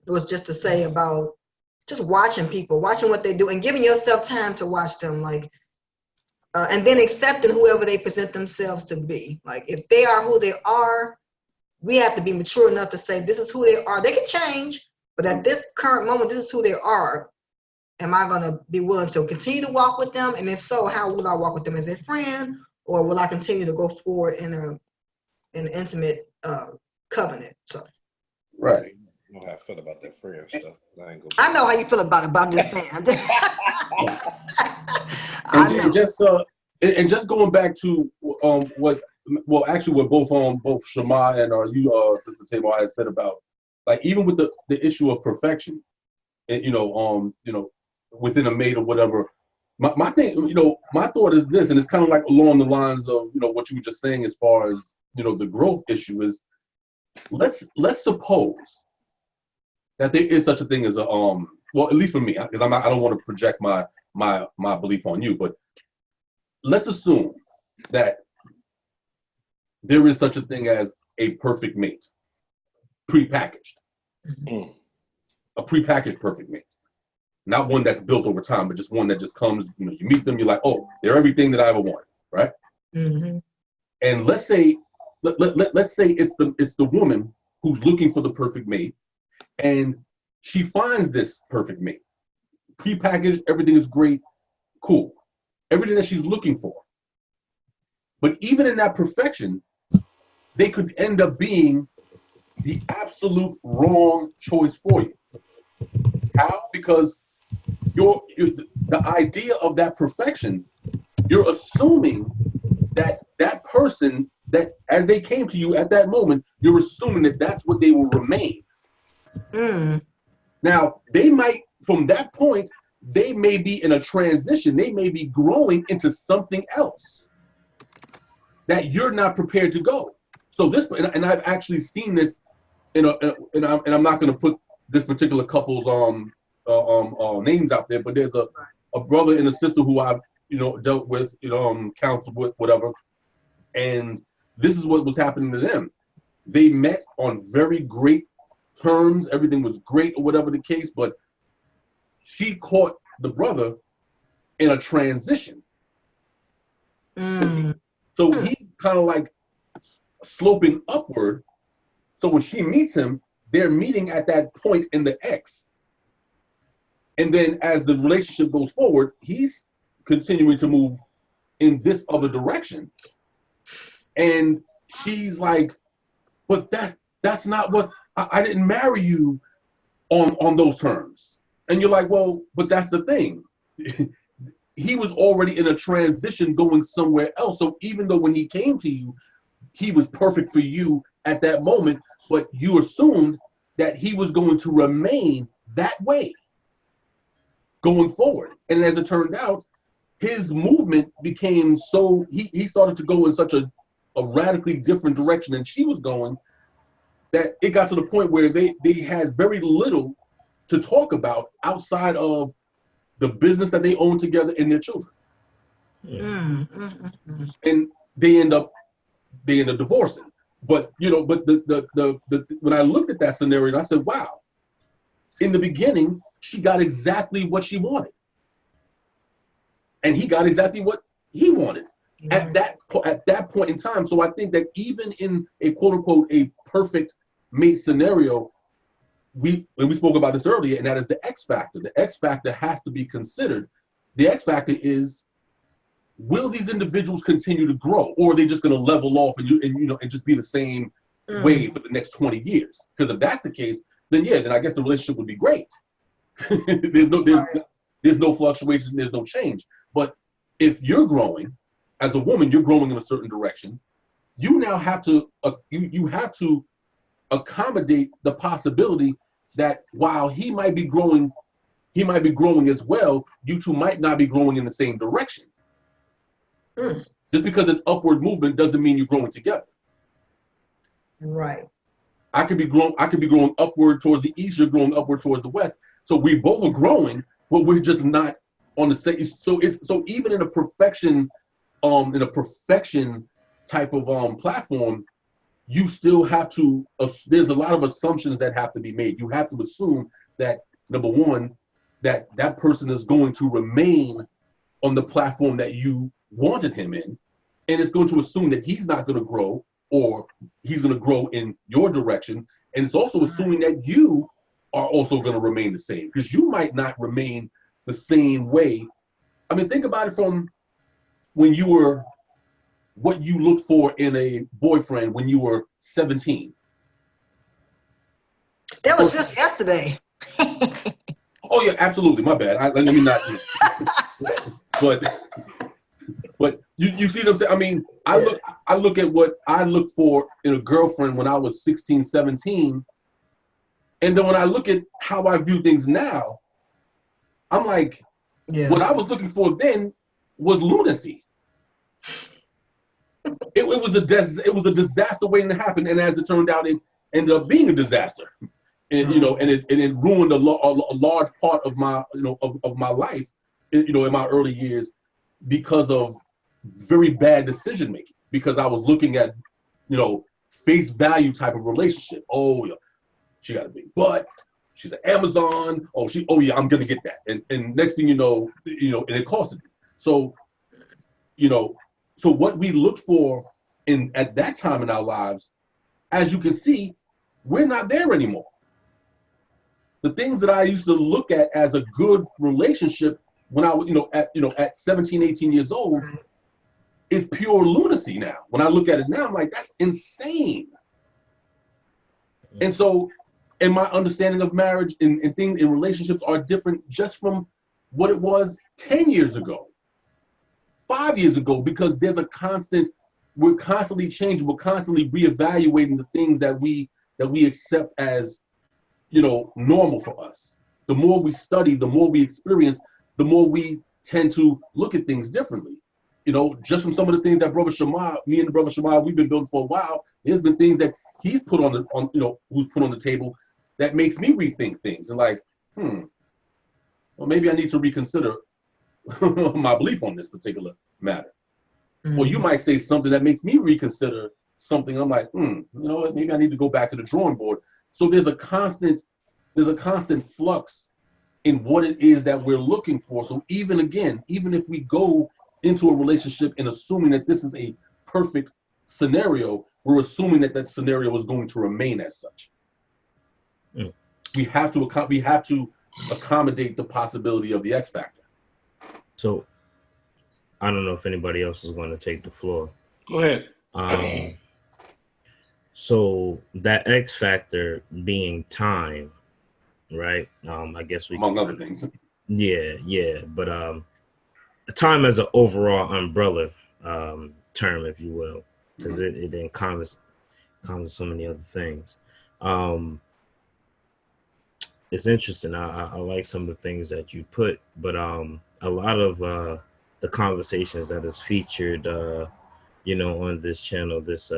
S2: it was just to say about just watching people, watching what they do, and giving yourself time to watch them, like and then accepting whoever they present themselves to be. Like, if they are who they are, we have to be mature enough to say, this is who they are. They can change, but at this current moment, this is who they are. Am I going to be willing to continue to walk with them? And if so, how will I walk with them, as a friend, or will I continue to go forward in an intimate covenant? So,
S1: right. You know how I feel about that friend stuff.
S2: I know how you feel about it, but I'm just saying.
S3: And just going back to what well, actually, what both Shema and you, Sister Tamar, had said about, like, even with the issue of perfection, and within a mate or whatever. My thing, my thought is this, and it's kind of like along the lines of what you were just saying as far as the growth issue is. Let's suppose that there is such a thing as a well, at least for me, because I don't want to project my belief on you, but let's assume that there is such a thing as a perfect mate, prepackaged, a prepackaged perfect mate, not one that's built over time, but just one that just comes. You meet them, you're like, oh, they're everything that I ever wanted, right?
S2: Mm-hmm.
S3: And let's say it's the woman who's looking for the perfect mate, and she finds this perfect mate, prepackaged, everything is great, cool, everything that she's looking for. But even in that perfection, they could end up being the absolute wrong choice for you. How? Because the idea of that perfection, you're assuming that person, that as they came to you at that moment, you're assuming that that's what they will remain. Now, they might, from that point, they may be in a transition. They may be growing into something else that you're not prepared to go. So this, and I've actually seen this and I'm not going to put this particular couple's names out there, but there's a brother and a sister who I've dealt with, counseled with, whatever, and this is what was happening to them. They met on very great terms, everything was great or whatever the case, but she caught the brother in a transition. So he's kind of like sloping upward. So when she meets him, they're meeting at that point in the X. And then as the relationship goes forward, he's continuing to move in this other direction. And she's like, but that's not what, I didn't marry you on those terms. And you're like, well, but that's the thing. He was already in a transition going somewhere else. So even though when he came to you, he was perfect for you at that moment, but you assumed that he was going to remain that way going forward. And as it turned out, his movement became so, he started to go in such a radically different direction than she was going, that it got to the point where they had very little to talk about outside of the business that they own together and their children. And they end up divorcing. But the when I looked at that scenario, I said, wow, in the beginning, she got exactly what she wanted. And he got exactly what he wanted at that point in time. So I think that even in a quote unquote a perfect mate scenario, when we spoke about this earlier, and that is the X factor. The X factor has to be considered. The X factor is, will these individuals continue to grow, or are they just going to level off and just be the same way for the next 20 years? Because if that's the case, then I guess the relationship would be great. there's no fluctuation, there's no change. But if you're growing as a woman, you're growing in a certain direction. You now have to you have to accommodate the possibility that while he might be growing as well, you two might not be growing in the same direction. Just because it's upward movement doesn't mean you're growing together.
S2: Right.
S3: I could be growing upward towards the east, you're growing upward towards the west. So we both are growing, but we're just not on the same. So even in a perfection type of platform, you still have to, there's a lot of assumptions that have to be made. You have to assume that, number one, that person is going to remain on the platform that you wanted him in, and it's going to assume that he's not going to grow, or he's going to grow in your direction. And it's also assuming that you are also going to remain the same, because you might not remain the same way. I mean, think about it from when you were, what you looked for in a boyfriend when you were 17.
S2: That was just yesterday.
S3: Oh yeah, absolutely. My bad. Let me not. But you see what I'm saying? I mean, I look at what I look for in a girlfriend when I was 16, 17. And then when I look at how I view things now, I'm like, what I was looking for then was lunacy. It was a disaster waiting to happen, and as it turned out, it ended up being a disaster. And and it ruined a large part of my of my life, in my early years, because of very bad decision making. Because I was looking at face value type of relationship. Oh yeah, she got a big butt. She's an Amazon. Oh yeah, I'm gonna get that. And next thing and it costed me. So so what we looked for at that time in our lives, as you can see, we're not there anymore. The things that I used to look at as a good relationship when I was at 17, 18 years old is pure lunacy now. When I look at it now, I'm like, that's insane. And so, and my understanding of marriage and things in relationships are different just from what it was 10 years ago, 5 years ago, because there's we're constantly changing, we're constantly reevaluating the things that we accept as, normal for us. The more we study, the more we experience, the more we tend to look at things differently. Just from some of the things that me and Brother Shema, we've been building for a while, there's been things that he's put who's put on the table that makes me rethink things and like, well, maybe I need to reconsider my belief on this particular matter. Or you might say something that makes me reconsider something. I'm like, maybe I need to go back to the drawing board. So there's a constant flux in what it is that we're looking for. So even if we go into a relationship and assuming that this is a perfect scenario, we're assuming that scenario is going to remain as such. We have to accommodate the possibility of the X factor.
S4: So I don't know if anybody else is going to take the floor.
S1: Go ahead.
S4: So that X factor being time, right? I guess
S3: among other things.
S4: Yeah. But time as an overall umbrella term, if you will, because it encompasses so many other things. It's interesting. I like some of the things that you put, but a lot of the conversations that is featured, on this channel, this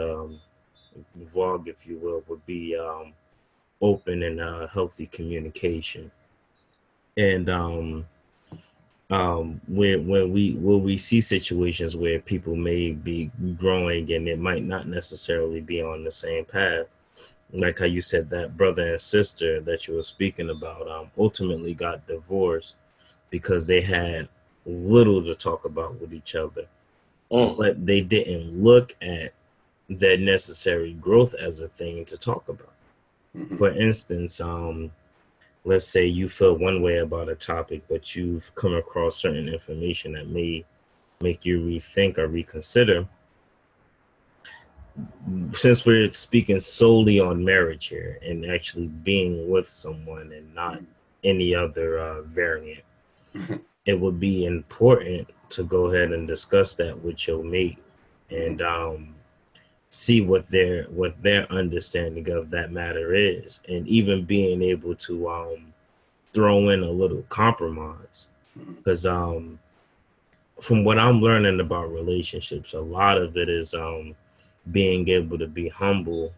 S4: vlog, if you will, would be open and healthy communication. And when we see situations where people may be growing and it might not necessarily be on the same path, like how you said that brother and sister that you were speaking about ultimately got divorced because they had little to talk about with each other, but they didn't look at that necessary growth as a thing to talk about. For instance, let's say you feel one way about a topic, but you've come across certain information that may make you rethink or reconsider. Since we're speaking solely on marriage here and actually being with someone and not any other variant, it would be important to go ahead and discuss that with your mate and see what their understanding of that matter is, and even being able to throw in a little compromise, because from what I'm learning about relationships, a lot of it is being able to be humble,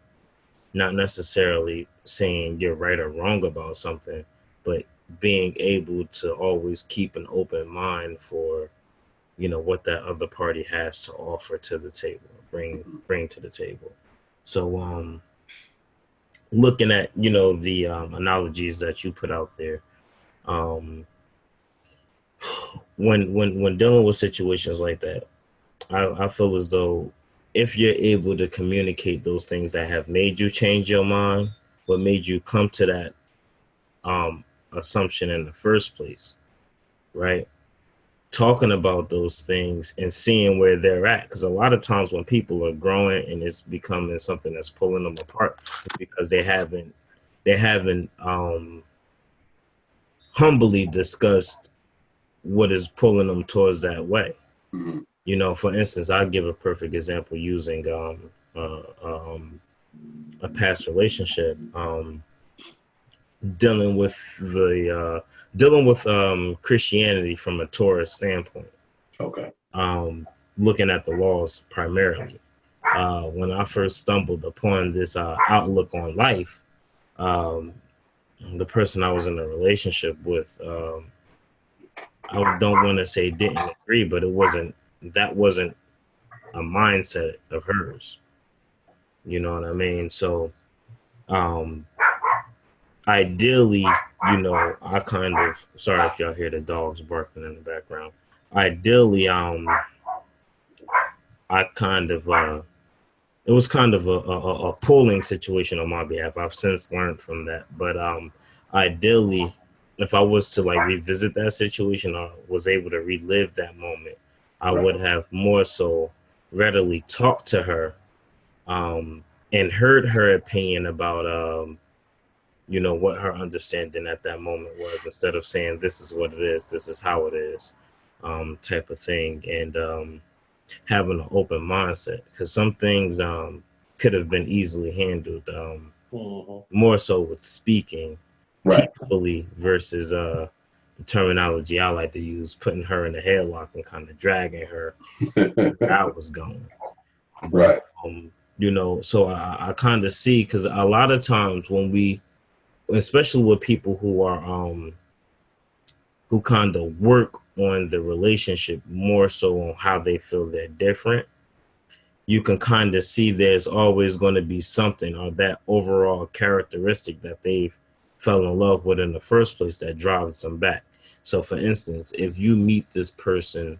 S4: not necessarily saying you're right or wrong about something, but being able to always keep an open mind for what that other party has to offer to the table, bring to the table. So looking at the analogies that you put out there, when dealing with situations like that, I feel as though if you're able to communicate those things that have made you change your mind, what made you come to that assumption in the first place, right? Talking about those things and seeing where they're at, because a lot of times when people are growing and it's becoming something that's pulling them apart, it's because they haven't humbly discussed what is pulling them towards that way. You know, for instance, I'll give a perfect example using a past relationship, dealing with Christianity from a Torah standpoint.
S3: Okay.
S4: Looking at the laws primarily. When I first stumbled upon this outlook on life, the person I was in a relationship with, I don't want to say didn't agree, but that wasn't a mindset of hers. You know what I mean? So, ideally, you know, I kind of, sorry if y'all hear the dogs barking in the background. Ideally, I kind of, it was kind of a pulling situation on my behalf. I've since learned from that. But ideally, if I was to like revisit that situation or was able to relive that moment, I would have more so readily talked to her and heard her opinion about, you know, what her understanding at that moment was, instead of saying, this is what it is, this is how it is, type of thing. And having an open mindset, because some things could have been easily handled, more so with speaking peacefully versus the terminology I like to use, putting her in a headlock and kind of dragging her where I was going. But, you know, so I kind of see, because a lot of times when we, especially with people who are who kind of work on the relationship more so on how they feel they're different, you can kind of see there's always going to be something or that overall characteristic that they fell in love with in the first place that drives them back. So for instance, if you meet this person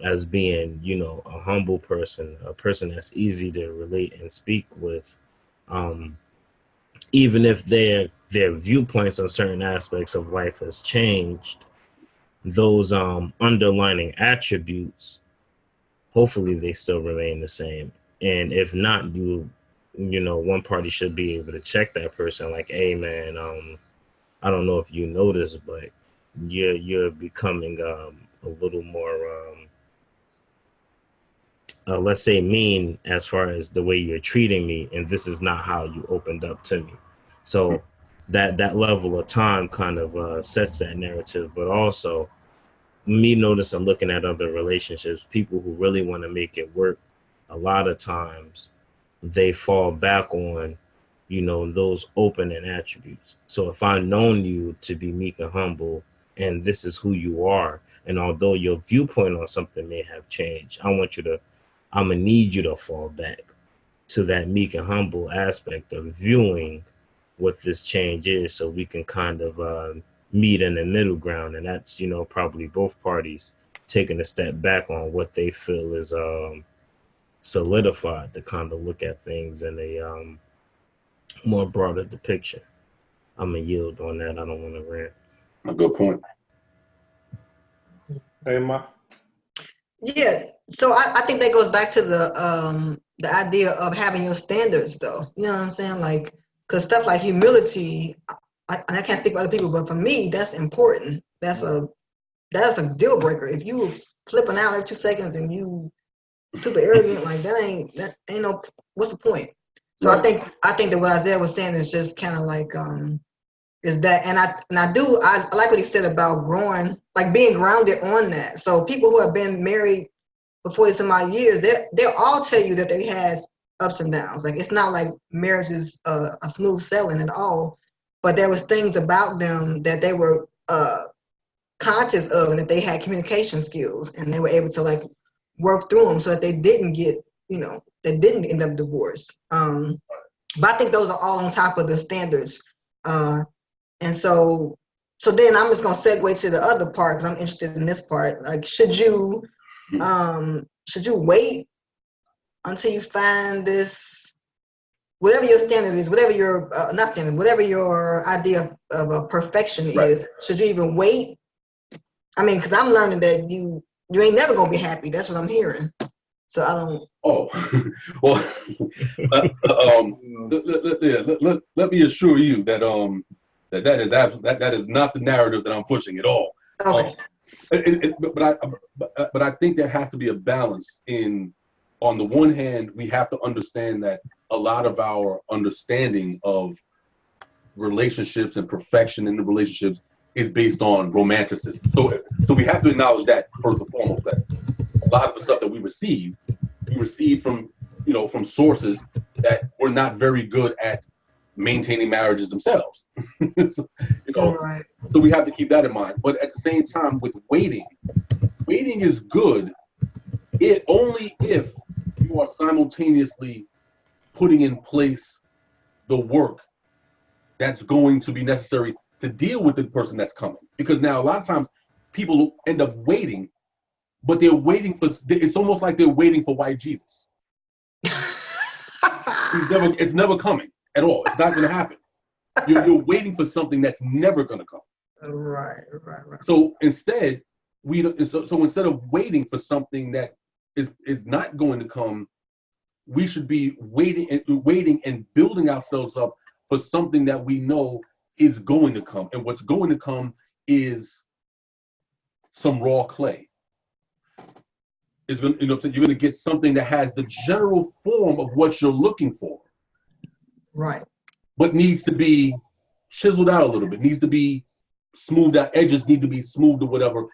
S4: as being, you know, a humble person, a person that's easy to relate and speak with, even if their viewpoints on certain aspects of life has changed, those underlining attributes, hopefully they still remain the same. And if not, you know, one party should be able to check that person like, hey man, I don't know if you noticed, but you're becoming a little more let's say mean as far as the way you're treating me, and this is not how you opened up to me. So that level of time kind of sets that narrative. But also me noticing, looking at other relationships, people who really want to make it work, a lot of times they fall back on, you know, those opening attributes. So if I've known you to be meek and humble, and this is who you are, and although your viewpoint on something may have changed, I'm gonna need you to fall back to that meek and humble aspect of viewing what this change is, so we can kind of meet in the middle ground. And that's, you know, probably both parties taking a step back on what they feel is solidified, to kind of look at things in a more broader depiction. I'm gonna yield on that. I don't want to rant.
S3: A good point.
S1: Hey, Ma.
S2: Yeah, so I think that goes back to the idea of having your standards, though. You know what I'm saying? Like, because stuff like humility, I can't speak for other people, but for me, that's important. That's a deal breaker. If you flipping out every 2 seconds and you super arrogant, like that ain't no, what's the point? So I think that what Isaiah was saying is just kind of like is that, and I like what he said about growing, like being grounded on that. So people who have been married for 40 some odd years, they'll all tell you that they has ups and downs. Like, it's not like marriage is a smooth sailing at all, but there was things about them that they were conscious of, and that they had communication skills, and they were able to like work through them so that they didn't get, you know, they didn't end up divorced. But I think those are all on top of the standards. And so then I'm just gonna segue to the other part, because I'm interested in this part. Like, should you wait until you find this, whatever your standard is, whatever your not standard, whatever your idea of a perfection is? Should you even wait? I mean, because I'm learning that you ain't never gonna be happy. That's what I'm hearing. So I don't.
S3: Oh, well, let me assure you that that is not the narrative that I'm pushing at all.
S2: Okay.
S3: But I think there has to be a balance in. On the one hand, we have to understand that a lot of our understanding of relationships and perfection in the relationships is based on romanticism. So we have to acknowledge that first and foremost, that a lot of the stuff that we receive from from sources that were not very good at maintaining marriages themselves. So,
S2: Right.
S3: so we have to keep that in mind. But at the same time, with waiting is good. It only if you are simultaneously putting in place the work that's going to be necessary to deal with the person that's coming. Because now a lot of times people end up waiting, but they're waiting for, it's almost like they're waiting for white Jesus. It's never coming at all. It's not going to happen. You're waiting for something that's never going to come.
S2: Right.
S3: So instead, instead of waiting for something that is not going to come, we should be waiting and building ourselves up for something that we know is going to come. And what's going to come is some raw clay. It's going, you're going to get something that has the general form of what you're looking for.
S2: Right.
S3: But needs to be chiseled out a little bit, needs to be smoothed out, edges need to be smoothed or whatever.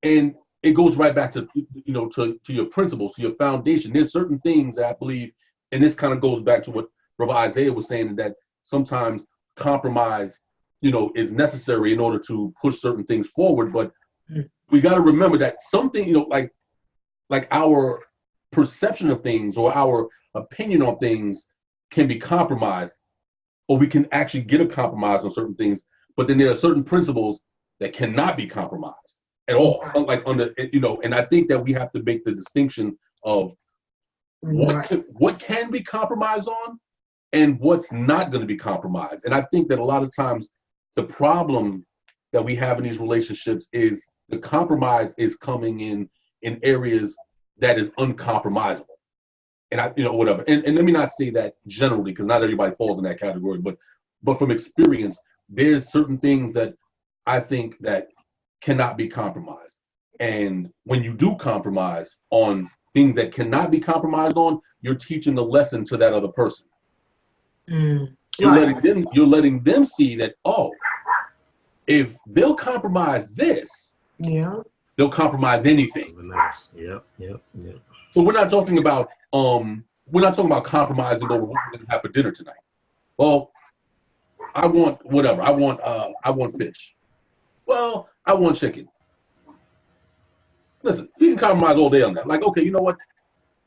S3: And it goes right back to, to your principles, to your foundation. There's certain things that I believe, and this kind of goes back to what Brother Isaiah was saying, that sometimes compromise, is necessary in order to push certain things forward. But we got to remember that something, like our perception of things or our opinion on things can be compromised, or we can actually get a compromise on certain things. But then there are certain principles that cannot be compromised at all. Like and I think that we have to make the distinction of what can be compromised on and what's not going to be compromised. And I think that a lot of times the problem that we have in these relationships is the compromise is coming in areas that is uncompromisable. And whatever. And let me not say that generally, because not everybody falls in that category, but from experience, there's certain things that I think that cannot be compromised. And when you do compromise on things that cannot be compromised on, you're teaching the lesson to that other person. You're letting them see that, oh, if they'll compromise this, they'll compromise anything.
S4: Nice. Yep.
S3: So we're not talking about compromising over what we're going to have for dinner tonight. Well, I want whatever. I want fish. Well, I want chicken. Listen, we can compromise all day on that. Like, okay, you know what?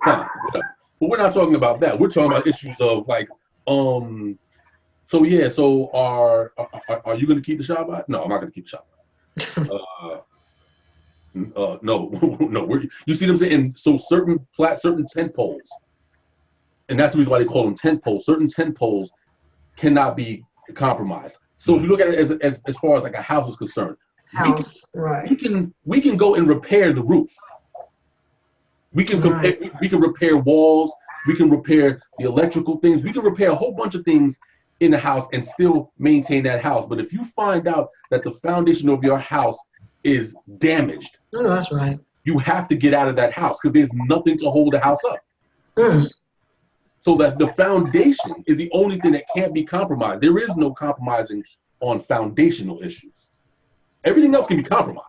S3: Fine, whatever. But we're not talking about that. We're talking about issues of like, so are you going to keep the Shabbat? No, I'm not going to keep the Shabbat. No. You see what I'm saying? And so certain tent poles, and that's the reason why they call them tent poles. Certain tent poles cannot be compromised. So if you look at it as far as like a house is concerned, we can go and repair the roof. We can repair walls. We can repair the electrical things. We can repair a whole bunch of things in the house and still maintain that house. But if you find out that the foundation of your house is damaged,
S2: that's right,
S3: you have to get out of that house because there's nothing to hold the house up. So that the foundation is the only thing that can't be compromised. There is no compromising on foundational issues. Everything else can be compromised.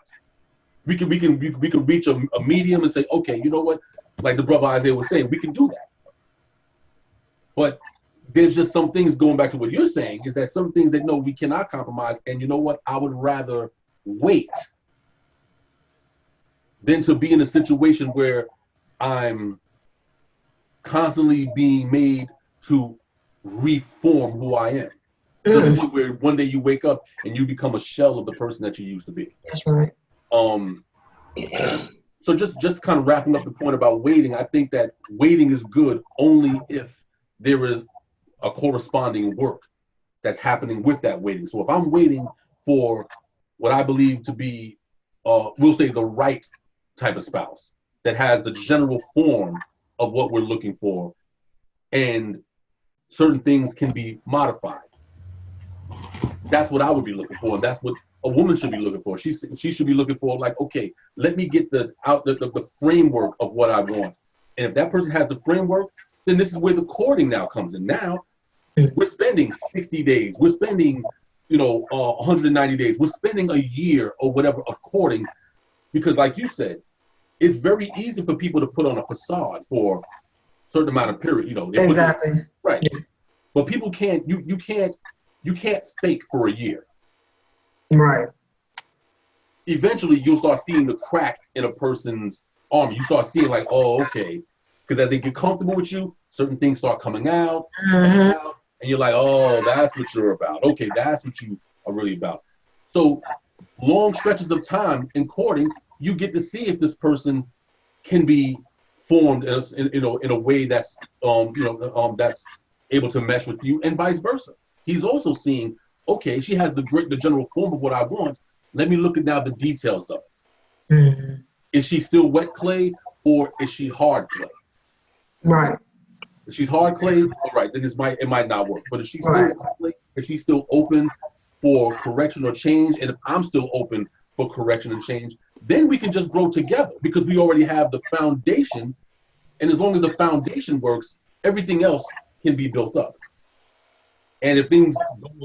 S3: We can reach a medium and say, okay, you know what? Like the brother Isaiah was saying, we can do that. But there's just some things, going back to what you're saying, is that some things that no, we cannot compromise. And you know what? I would rather wait than to be in a situation where I'm constantly being made to reform who I am. To the point where one day you wake up and you become a shell of the person that you used to be.
S2: That's right.
S3: So just kind of wrapping up the point about waiting, I think that waiting is good only if there is a corresponding work that's happening with that waiting. So if I'm waiting for what I believe to be, we'll say the right type of spouse that has the general form of what we're looking for, and certain things can be modified. That's what I would be looking for, and that's what a woman should be looking for. She should be looking for, like, okay, let me get the framework of what I want. And if that person has the framework, then this is where the courting now comes in. Now we're spending 60 days. We're spending, 190 days. We're spending a year or whatever of courting, because like you said, it's very easy for people to put on a facade for a certain amount of period.
S2: Exactly.
S3: Right. But people can't. You can't fake for a year.
S2: Right.
S3: Eventually, you'll start seeing the crack in a person's armor. You start seeing, like, oh, okay, because as they get comfortable with you, certain things start coming out, and you're like, oh, that's what you're about. Okay, that's what you are really about. So long stretches of time in courting, you get to see if this person can be formed in a way that's that's able to mesh with you, and vice versa. He's also seeing, okay, she has the general form of what I want. Let me look at now the details of it.
S2: Mm-hmm.
S3: Is she still wet clay, or is she hard clay?
S2: Right.
S3: If she's hard clay, all right, then it might not work. But if she's still hard clay, if she's still open for correction or change, and if I'm still open for correction and change, then we can just grow together, because we already have the foundation. And as long as the foundation works, everything else can be built up. And if things go a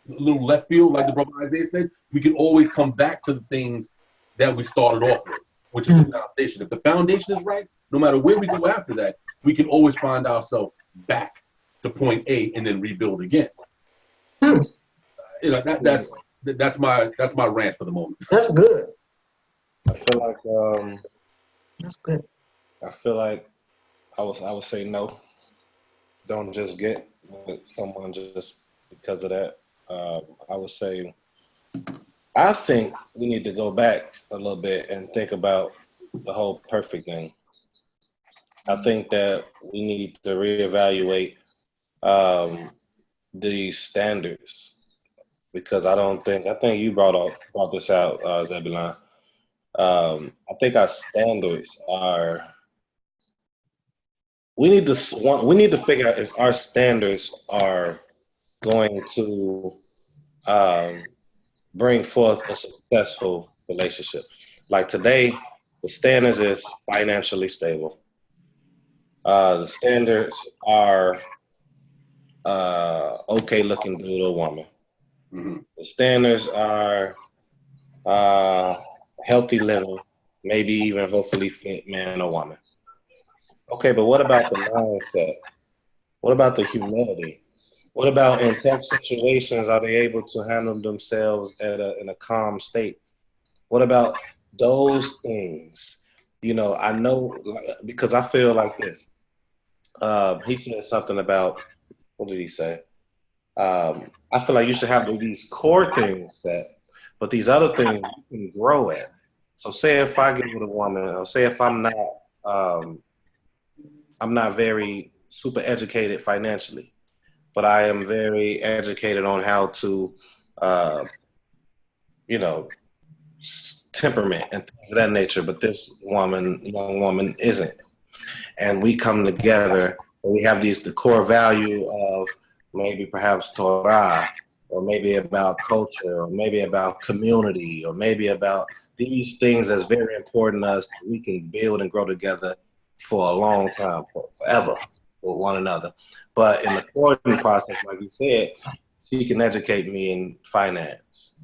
S3: little left field, like the brother Isaiah said, we can always come back to the things that we started off with, which is the foundation. If the foundation is right, no matter where we go after that, we can always find ourselves back to point A and then rebuild again. That's my rant for the moment.
S2: That's good.
S1: I feel like
S2: That's good.
S1: I feel like I would say no. Don't just get with someone just because of that. I would say, I think we need to go back a little bit and think about the whole perfect thing. I think that we need to reevaluate the standards, because I think you brought this out, Zebulon. I think our standards are. We need to figure out if our standards are going to bring forth a successful relationship. Like today, the standards is financially stable. The standards are okay looking dude or woman.
S3: Mm-hmm.
S1: The standards are healthy living, maybe even hopefully fit man or woman. Okay, but what about the mindset? What about the humility? What about in tough situations, are they able to handle themselves in a calm state? What about those things? I know, because I feel like this. He said something about, what did he say? I feel like you should have these core things set, but these other things you can grow at. So say if I get with a woman, or say if I'm not very super educated financially, but I am very educated on how to, temperament and things of that nature. But this young woman isn't. And we come together and we have the core value of maybe perhaps Torah, or maybe about culture, or maybe about community, or maybe about these things that's very important to us that we can build and grow together for a long time, forever, with one another. But in the courting process, like you said, she can educate me in finance. You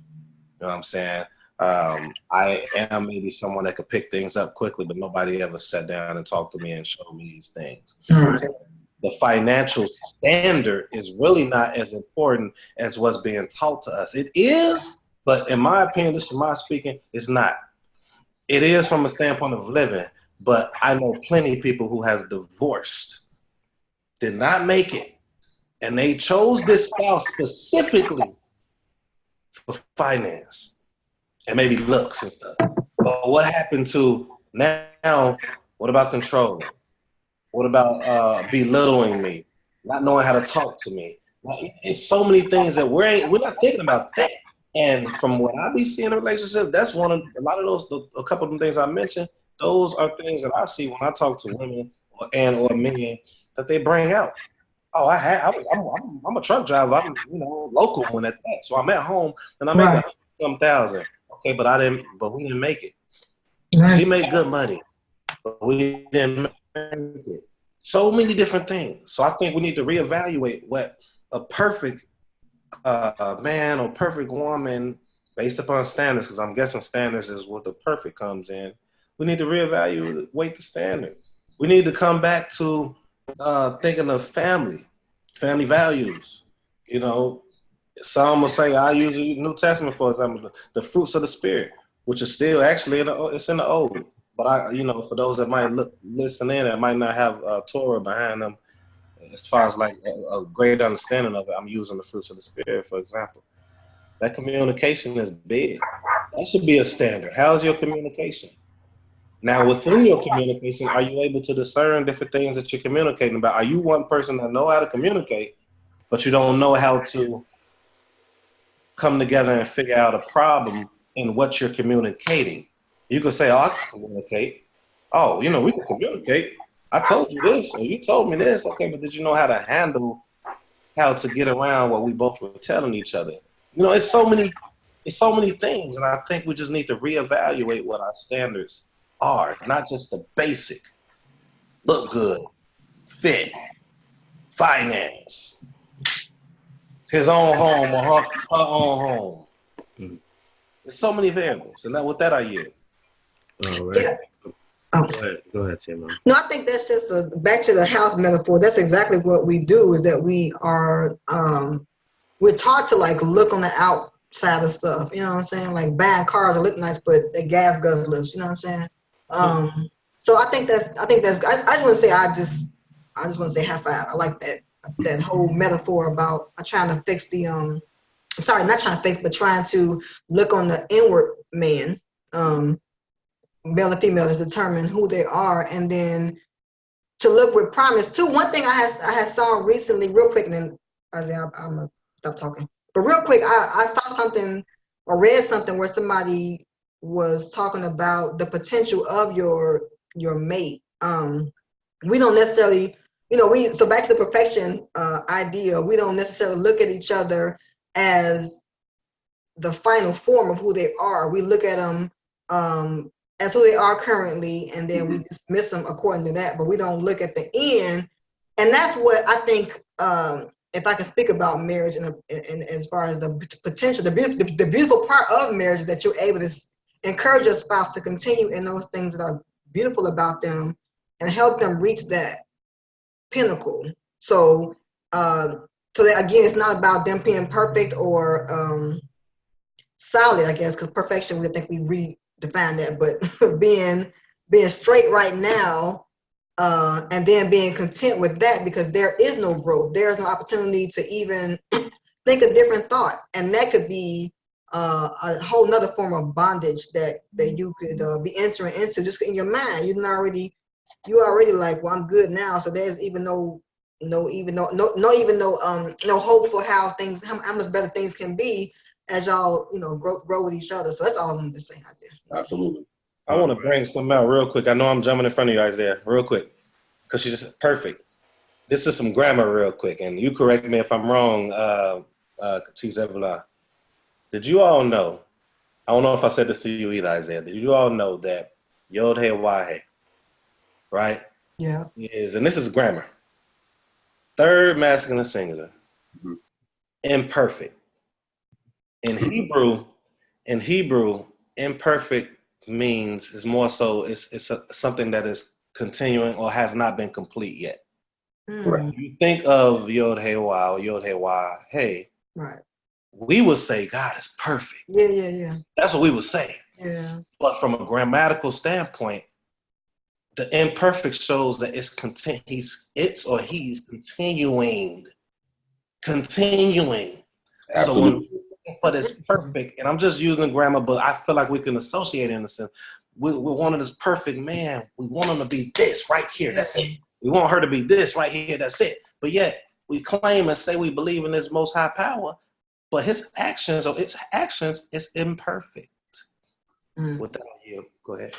S1: know what I'm saying? I am maybe someone that could pick things up quickly, but nobody ever sat down and talked to me and showed me these things. So the financial standard is really not as important as what's being taught to us. It is, but in my opinion, this is my speaking, it's not. It is from a standpoint of living, but I know plenty of people who has divorced, did not make it, and they chose this spouse specifically for finance and maybe looks and stuff. But what happened to now? What about controlling? What about belittling me? Not knowing how to talk to me? It's so many things that we're not thinking about that. And from what I be seeing in a relationship, that's a lot of those, a couple of the things I mentioned, those are things that I see when I talk to women or men that they bring out. Oh, I'm a truck driver. I'm local one at that. So I'm at home and I'm able to some thousand. Okay, but we didn't make it.
S2: Right.
S1: She made good money, but we didn't make it. So many different things. So I think we need to reevaluate what a perfect man or perfect woman, based upon standards, because I'm guessing standards is what the perfect comes in. We need to reevaluate the standards. We need to come back to thinking of family values. You know, some will say, I use the New Testament, for example, the fruits of the Spirit, which is still actually it's in the Old. But for those that might listen in that might not have Torah behind them, as far as like a great understanding of it, I'm using the fruits of the Spirit, for example. That communication is big. That should be a standard. How's your communication? Now, within your communication, are you able to discern different things that you're communicating about? Are you one person that know how to communicate, but you don't know how to come together and figure out a problem in what you're communicating? You could say, oh, I can communicate. Oh, we can communicate. I told you this, or you told me this. Okay, but did you know how to handle how to get around what we both were telling each other? It's so many things, and I think we just need to reevaluate what our standards are, not just the basic, look good, fit, finance, his own home or her own home.
S4: Mm.
S1: There's so many variables, and with that I yield.
S4: All right.
S2: Yeah.
S4: Go ahead, Tim.
S2: No, I think that's just back to the house metaphor. That's exactly what we do, is that we are we're taught to like look on the outside of stuff. You know what I'm saying? Like buying cars that look nice, but they're gas guzzlers. You know what I'm saying? So I think that's I just want to say I just want to say half I like that whole metaphor about trying to fix the I'm sorry, not trying to fix, but trying to look on the inward man, male and female, to determine who they are, and then to look with promise too. One thing I had saw recently, real quick, and then Isaiah, I'm gonna stop talking. But real quick, I saw something or read something where somebody was talking about the potential of your mate. We don't necessarily, so back to the perfection idea, we don't necessarily look at each other as the final form of who they are. We look at them as who they are currently, and then we dismiss them according to that, but we don't look at the end. And that's what I think, if I can speak about marriage and as far as the potential, the beautiful part of marriage is that you're able to encourage your spouse to continue in those things that are beautiful about them and help them reach that pinnacle. So, so that again, it's not about them being perfect or solid, I guess, because perfection, we think we redefine that, but being straight right now, and then being content with that, because there is no growth, there is no opportunity to even think a different thought, and that could be a whole nother form of bondage that you could be entering into just in your mind. You already like, well, I'm good now, so there's even no hope for how much better things can be as y'all grow with each other. So that's all I wanted to say, Isaiah.
S3: Absolutely.
S1: I want to bring something out real quick. I know I'm jumping in front of you, Isaiah, real quick, because she's just perfect. This is some grammar real quick, and you correct me if I'm wrong, Chief Zebulon. Did you all know, I don't know if I said this to you either, Isaiah, did you all know that Yod He Wah He, right?
S2: Yeah.
S1: And this is grammar. Third masculine singular, imperfect. In Hebrew, imperfect means is more so it's something that is continuing or has not been complete yet.
S2: Right.
S1: You think of Yod He Wah or Yod He Wah He.
S2: Right.
S1: We would say God is perfect.
S2: Yeah.
S1: That's what we would say.
S2: Yeah.
S1: But from a grammatical standpoint, the imperfect shows that he's continuing.
S3: Absolutely.
S1: So when for this perfect, and I'm just using grammar, but I feel like we can associate it in a sense. We wanted this perfect man. We want him to be this right here. That's it. We want her to be this right here. That's it. But yet we claim and say we believe in this most high power, but his actions or its actions is imperfect. With that, go ahead.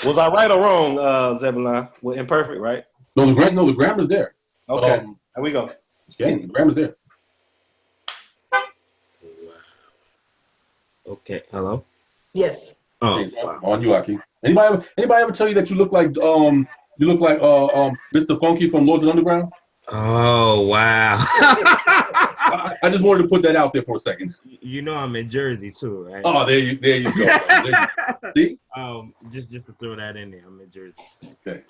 S1: Was I right or wrong, Zebulon? With imperfect, right?
S3: No, the grammar's there.
S1: Okay, here we go.
S3: Yeah, the grammar's there.
S4: Okay. Hello.
S2: Yes.
S4: Oh,
S3: Okay,
S4: wow.
S3: on you, Aki. Anybody ever tell you that you look like Mr. Funky from Lords of Underground?
S4: Oh, wow.
S3: I just wanted to put that out there for a second.
S4: You know I'm in Jersey too, right?
S3: Oh, there you go. See?
S4: Just to throw that in there, I'm in Jersey.
S3: Okay.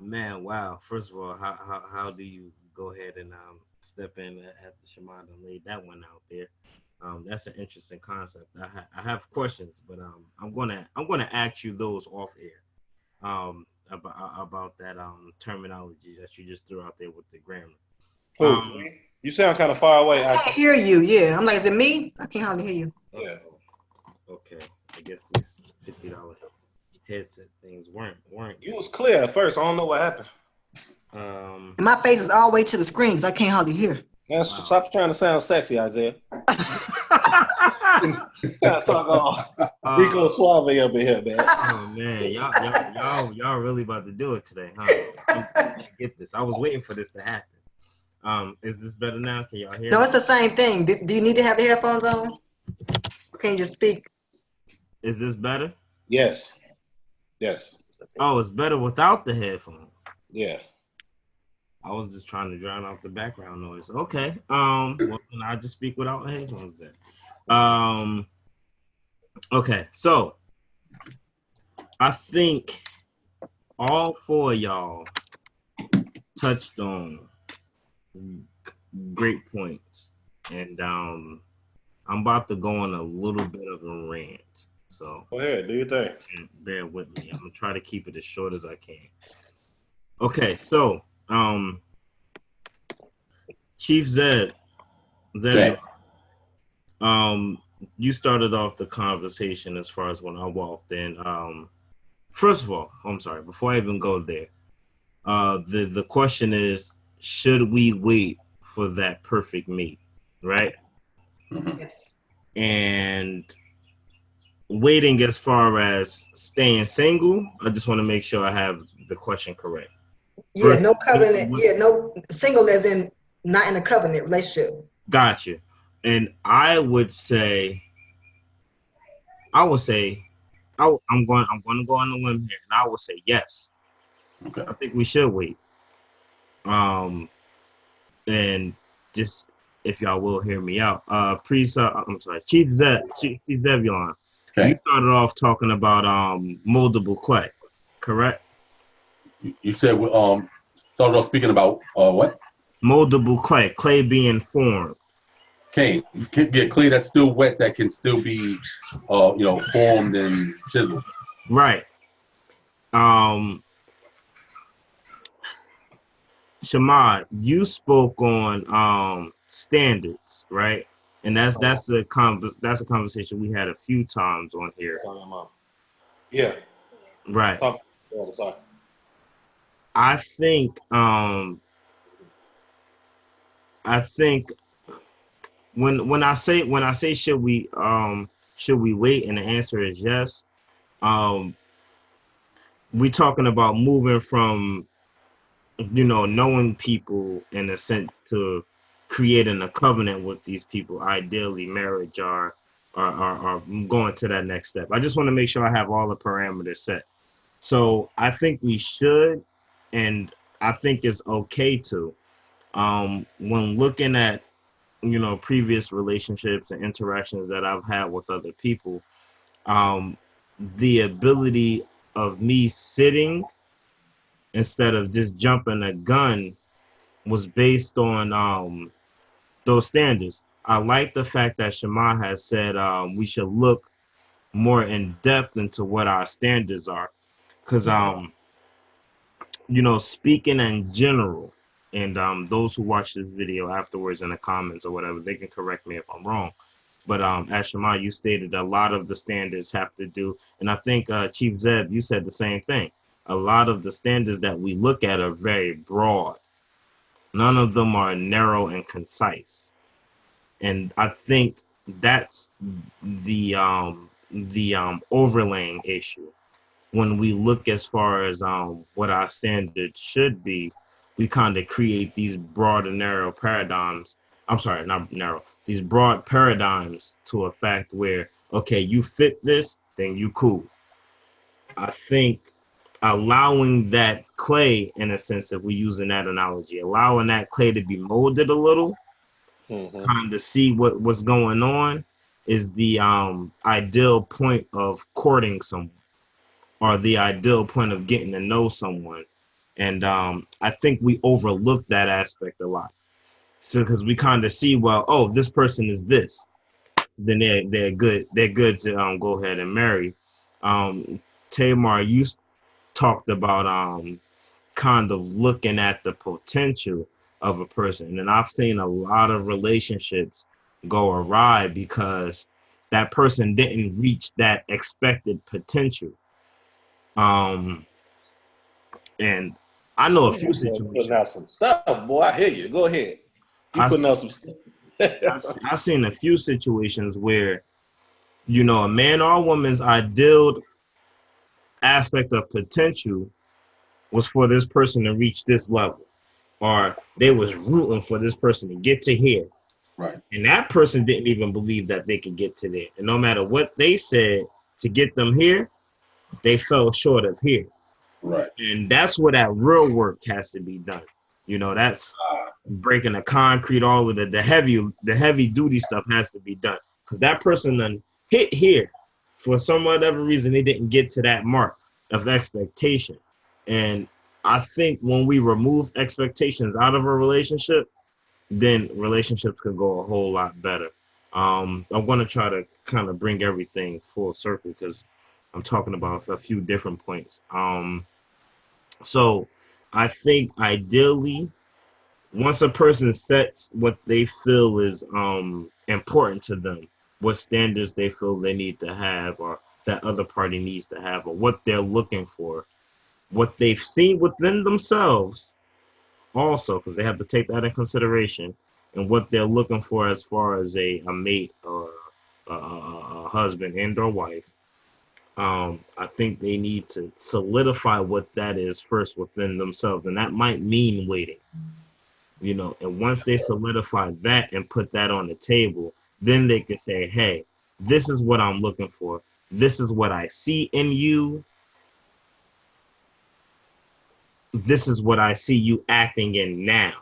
S4: Man, wow. First of all, how do you go ahead and step in after Shimon laid that one out there? That's an interesting concept. I have questions, but I'm gonna ask you those off air. About that terminology that you just threw out there with the grammar.
S1: You sound kind of far away.
S2: I can't hear you. Yeah, I'm like, is it me? I can't hardly hear you.
S1: Yeah.
S4: Okay. I guess these $50 headset things weren't.
S1: You was clear at first. I don't know what happened.
S2: And my face is all the way to the screen, so I can't hardly hear.
S1: Man, wow. Stop trying to sound sexy, Isaiah. Talk all Rico Suave up in here, man.
S4: Oh man, y'all really about to do it today, huh? Get this. I was waiting for this to happen. Is this better now? Can y'all hear?
S2: No,
S4: me?
S2: it's the same thing. Do you need to have the headphones on? Or can you just speak?
S4: Is this better?
S1: Yes.
S4: Oh, it's better without the headphones.
S1: Yeah.
S4: I was just trying to drown out the background noise. Okay. Well, then I just speak without headphones then. Okay. So I think all four of y'all touched on great points, and I'm about to go on a little bit of a rant. So
S1: go ahead, do your thing.
S4: Bear with me. I'm gonna try to keep it as short as I can. Okay, so Chief Zed, you started off the conversation as far as when I walked in. First of all, I'm sorry, before I even go there, the question is, should we wait for that perfect mate, right?
S2: Yes.
S4: And waiting as far as staying single, I just want to make sure I have the question correct.
S2: Yeah, no covenant. Yeah, no single as in not in a covenant relationship.
S4: Gotcha. And I would say, I'm going to go on the limb here, and I would say yes.
S3: Okay.
S4: I think we should wait. And just if y'all will hear me out, Chief Zebulon. Okay. You started off talking about moldable clay, correct?
S3: You said started off speaking about what?
S4: Moldable clay being formed.
S3: Okay, you can get clay that's still wet that can still be, formed and chiseled.
S4: Right. Shamad, you spoke on standards, right? And that's a conversation we had a few times on here.
S1: Yeah.
S4: Right. I think when I say should we wait, and the answer is yes. We talking about moving from knowing people in a sense to creating a covenant with these people, ideally marriage or going to that next step. I just want to make sure I have all the parameters set. So I think we should, and I think it's okay to, when looking at, previous relationships and interactions that I've had with other people, the ability of me sitting instead of just jumping the gun was based on those standards. I like the fact that Shema has said we should look more in depth into what our standards are, because speaking in general, and those who watch this video afterwards in the comments or whatever, they can correct me if I'm wrong. But as Shema, you stated a lot of the standards have to do, and I think Chief Zeb, you said the same thing. A lot of the standards that we look at are very broad. None of them are narrow and concise. And I think that's the overlaying issue. When we look as far as what our standards should be, we kind of create these broad and narrow paradigms I'm sorry, not narrow, these broad paradigms to a fact where, okay, you fit this, then you cool. I think allowing that clay, in a sense, if we're using that analogy, allowing that clay to be molded a little, kind of see what's going on, is the ideal point of courting someone, or the ideal point of getting to know someone. And I think we overlook that aspect a lot. So because we kind of see, well, oh, this person is this, then they're good to go ahead and marry. Tamar, you talked about kind of looking at the potential of a person, and I've seen a lot of relationships go awry because that person didn't reach that expected potential. Um, and I know a few
S1: Boy, putting
S4: situations.
S1: out some stuff, boy. I hear you. Go ahead. You
S4: I
S1: putting out some stuff.
S4: I've seen a few situations where, a man or a woman's ideal aspect of potential was for this person to reach this level, or they was rooting for this person to get to here.
S3: Right.
S4: And that person didn't even believe that they could get to there. And no matter what they said to get them here, they fell short of here.
S3: Right.
S4: And that's where that real work has to be done. That's breaking the concrete, all of the heavy duty stuff has to be done. Because that person then hit here. For some whatever reason, they didn't get to that mark of expectation. And I think when we remove expectations out of a relationship, then relationships could go a whole lot better. I'm going to try to kind of bring everything full circle because I'm talking about a few different points. So I think ideally, once a person sets what they feel is important to them, what standards they feel they need to have, or that other party needs to have, or what they're looking for, what they've seen within themselves also, because they have to take that in consideration, and what they're looking for as far as a mate or a husband and or wife. I think they need to solidify what that is first within themselves, and that might mean waiting. And once they solidify that and put that on the table, then they can say, hey, this is what I'm looking for. This is what I see in you. This is what I see you acting in now.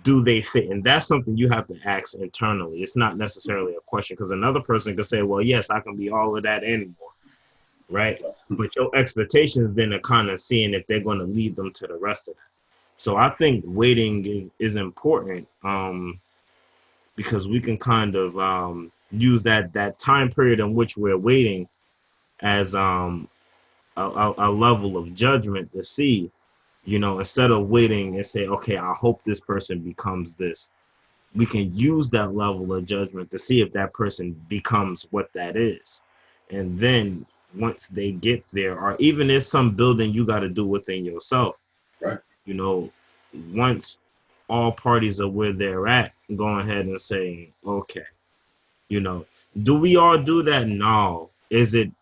S4: Do they fit? And that's something you have to ask internally. It's not necessarily a question, because another person could say, well, yes, I can be all of that and more. Right? But your expectations then are kind of seeing if they're going to lead them to the rest of that. So I think waiting is important, because we can kind of use that time period in which we're waiting as a level of judgment to see, instead of waiting and say, okay, I hope this person becomes this. We can use that level of judgment to see if that person becomes what that is. And then once they get there, or even if some building you got to do within yourself,
S3: Right.
S4: Once all parties are where they're at, go ahead and say, okay, do we all do that? No. Is it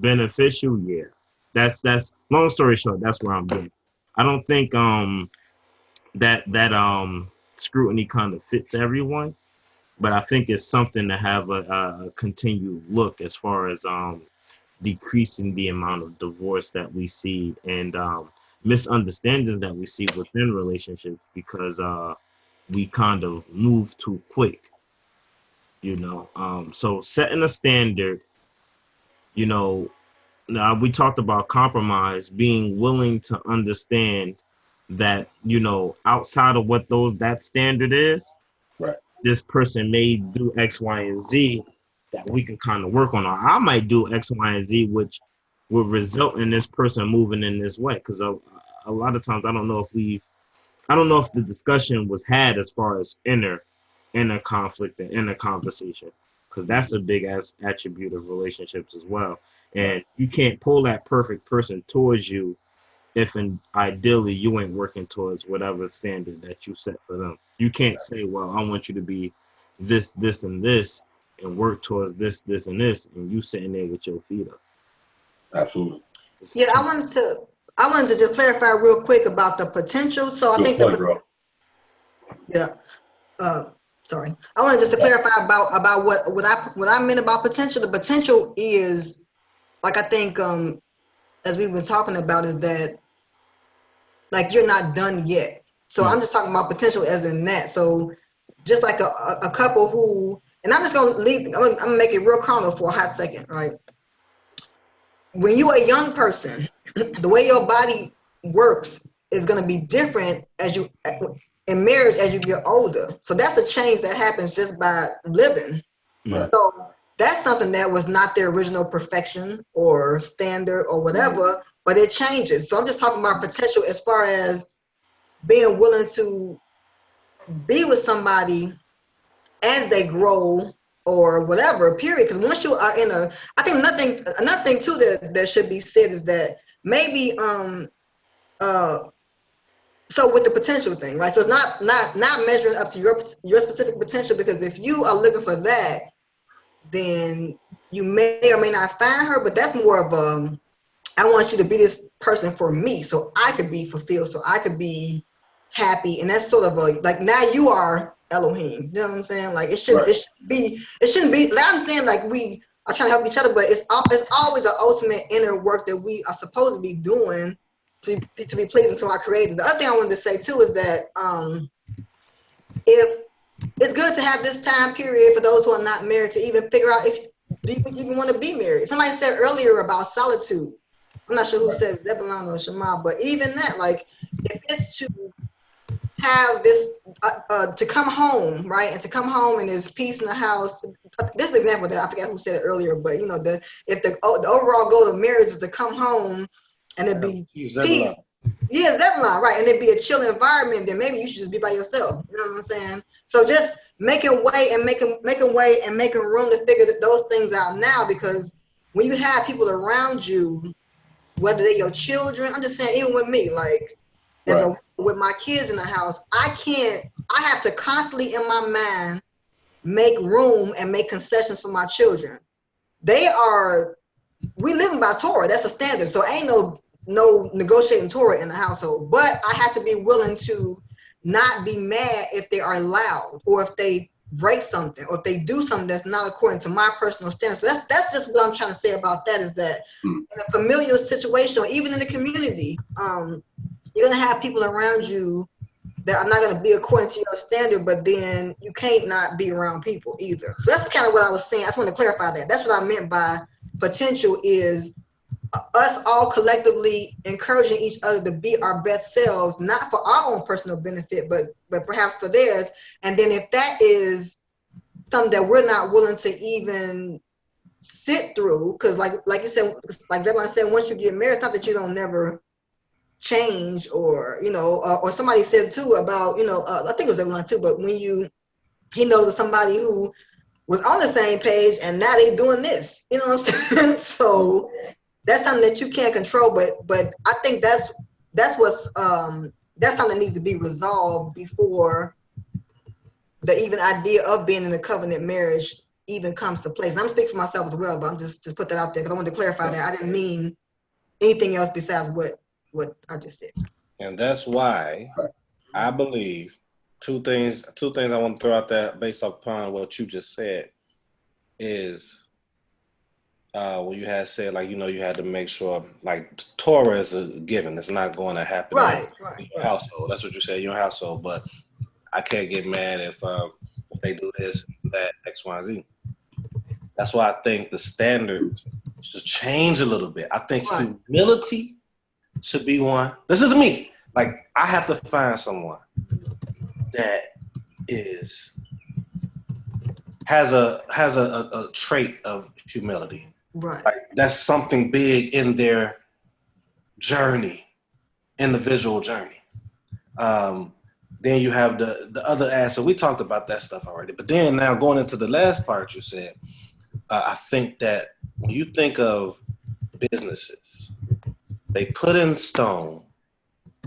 S4: beneficial? Yeah. That's long story short, that's where I'm getting. I don't think that scrutiny kind of fits everyone, but I think it's something to have a continued look as far as decreasing the amount of divorce that we see, and misunderstandings that we see within relationships, because we kind of move too quick. So setting a standard, now we talked about compromise, being willing to understand that, outside of what that standard is,
S3: Right.
S4: this person may do X, Y, and Z that we can kind of work on. Or I might do X, Y, and Z, which will result in this person moving in this way. Because a lot of times I don't know if the discussion was had as far as inner conflict and inner conversation, because that's a big ass attribute of relationships as well. And you can't pull that perfect person towards you if ideally you ain't working towards whatever standard that you set for them. You can't say, well, I want you to be this, this, and this, and work towards this, this, and this, and you sitting there with your feet up.
S3: Absolutely.
S2: Yeah, I wanted to just clarify real quick about the potential. So I think
S3: bro.
S2: Yeah. Sorry. I wanted just to clarify about what I meant about potential. The potential is, like, I think as we've been talking about, is that like you're not done yet. So I'm just talking about potential as in that. So just like a couple who, and I'm just gonna leave. I'm gonna make it real carnal for a hot second, right? When you're a young person, the way your body works is going to be different as you in marriage as you get older. So that's a change that happens just by living.
S3: Right.
S2: So that's something that was not their original perfection or standard or whatever, but it changes. So I'm just talking about potential as far as being willing to be with somebody as they grow or whatever, period. Because once you are in I think another thing too that should be said is that maybe so with the potential thing, right? So it's not measuring up to your specific potential, because if you are looking for that, then you may or may not find her. But that's more of I want you to be this person for me, so I could be fulfilled, so I could be happy, and that's sort of like now you are Elohim. You know what I'm saying? Like it shouldn't be. Like, I understand, like we are trying to help each other, but it's always an ultimate inner work that we are supposed to be doing to be pleasing to our Creator. The other thing I wanted to say too is that if it's good to have this time period for those who are not married to even figure out if you even want to be married. Somebody said earlier about solitude. I'm not sure who said Zebulon or Shema, but even that, like, if it's to have this, to come home, right, and to come home and there's peace in the house. This is an example that I forgot who said it earlier, but you know, if the overall goal of marriage is to come home and it be peace. Yeah, Zebulon, right, and it be a chill environment, then maybe you should just be by yourself. You know what I'm saying? So just making way and making room to figure those things out now, because when you have people around you, whether they're your children, I'm just saying, even with me, like, with my kids in the house, I have to constantly in my mind make room and make concessions for my children. We living by Torah, that's a standard. So ain't no negotiating Torah in the household. But I have to be willing to not be mad if they are loud, or if they break something, or if they do something that's not according to my personal standards. So that's just what I'm trying to say about that, is that in a familial situation, or even in the community, you're gonna have people around you that are not gonna be according to your standard, but then you can't not be around people either. So that's kind of what I was saying. I just want to clarify that. That's what I meant by potential, is us all collectively encouraging each other to be our best selves, not for our own personal benefit, but perhaps for theirs. And then if that is something that we're not willing to even sit through, because like you said, like Zebulon said, once you get married, it's not that you don't never change, or you know, or somebody said too about, you know, I think it was Zebulon too, but when he knows of somebody who was on the same page and now they doing this, you know what I'm saying? So that's something that you can't control, but I think that's something that needs to be resolved before the even idea of being in a covenant marriage even comes to place. And I'm speaking for myself as well, but I'm just put that out there because I wanted to clarify that I didn't mean anything else besides what I just said.
S1: And that's why I believe two things I want to throw out there based upon what you just said is when you had said, like, you know, you had to make sure, like, Torah is a given. It's not going to happen in your household. That's what you said, in your household. But I can't get mad if they do this, that, X, Y, and Z. That's why I think the standard should change a little bit. I think humility should be one. This is me. Like, I have to find someone that has a trait of humility.
S2: Right.
S1: Like, that's something big in their journey, individual journey. Then you have the other aspect. We talked about that stuff already. But then now going into the last part you said, I think that when you think of businesses, they put in stone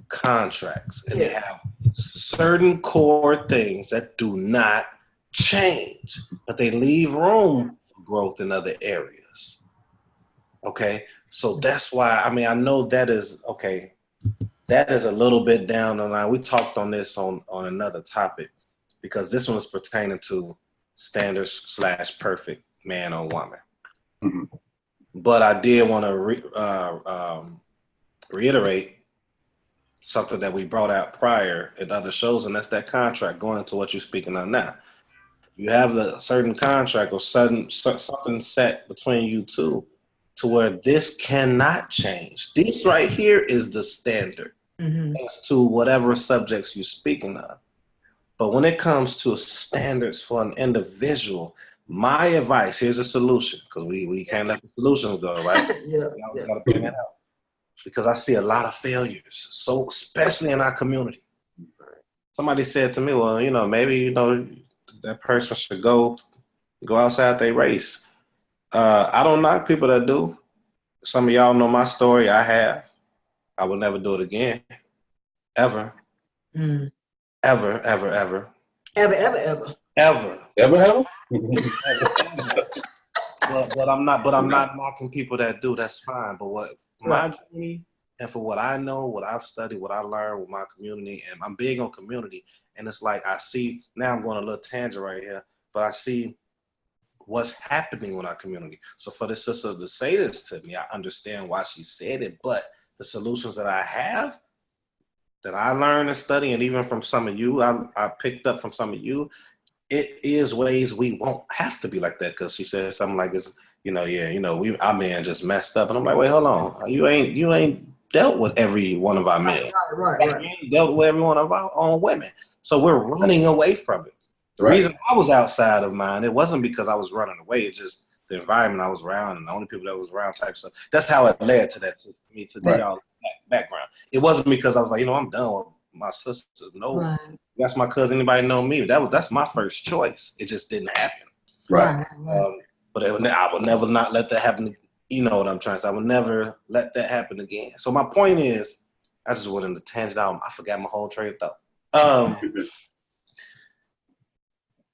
S1: contracts, and they have certain core things that do not change, but they leave room for growth in other areas. Okay, So that's why, I mean, I know that is, okay, that is a little bit down the line. We talked on this on another topic because this one is pertaining to standards / perfect man or woman.
S3: Mhm.
S1: But I did want to reiterate something that we brought out prior in other shows, and that's that contract going into what you're speaking on now. You have a certain contract or something set between you two to where this cannot change. This right here is the standard as to whatever subjects you're speaking of. But when it comes to standards for an individual, my advice, here's a solution, because we can't let the solutions go, right?
S2: Yeah.
S1: We always got to bring that out. Because I see a lot of failures, so especially in our community. Somebody said to me, well, maybe, that person should go outside their race. I don't knock people that do. Some of y'all know my story. I have. I will never do it again. Ever. Ever, ever, ever.
S2: Ever, ever, ever.
S1: Ever.
S3: Ever have?
S1: But I'm not knocking people that do. That's fine. But what my journey and for what I know, what I've studied, what I learned with my community, and I'm big on community. And it's like I see, now I'm going a little tangent right here, but I see what's happening with our community. So for this sister to say this to me, I understand why she said it, but the solutions that I have, that I learned and study, and even from some of you, I picked up from some of you, it is ways we won't have to be like that. Because she said something like this, our man just messed up. And I'm like, wait, hold on. You ain't dealt with every one of our men.
S2: Right.
S1: You ain't dealt with every one of our own women. So we're running away from it. The reason I was outside of mine, it wasn't because I was running away. It's just the environment I was around and the only people that was around type stuff. That's how it led to that, to me, to y'all background. It wasn't because I was like, I'm done with my sisters. No, that's my cousin. Anybody know me? That's my first choice. It just didn't happen.
S3: Right.
S1: But I would never not let that happen. You know what I'm trying to say. I would never let that happen again. So my point is, I just went in the tangent out. I forgot my whole train of thought.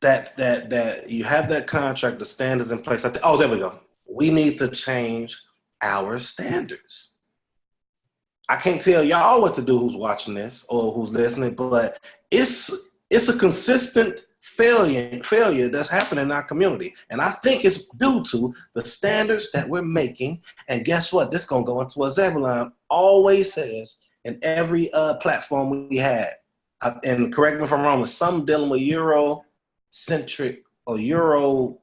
S1: That you have that contract, the standards in place. There we go. We need to change our standards. I can't tell y'all what to do who's watching this or who's listening, but it's a consistent failure that's happening in our community. And I think it's due to the standards that we're making. And guess what? This is going to go into what Zebulon always says in every platform we had. And correct me if I'm wrong, with some dealing with Euro-centric or Euro,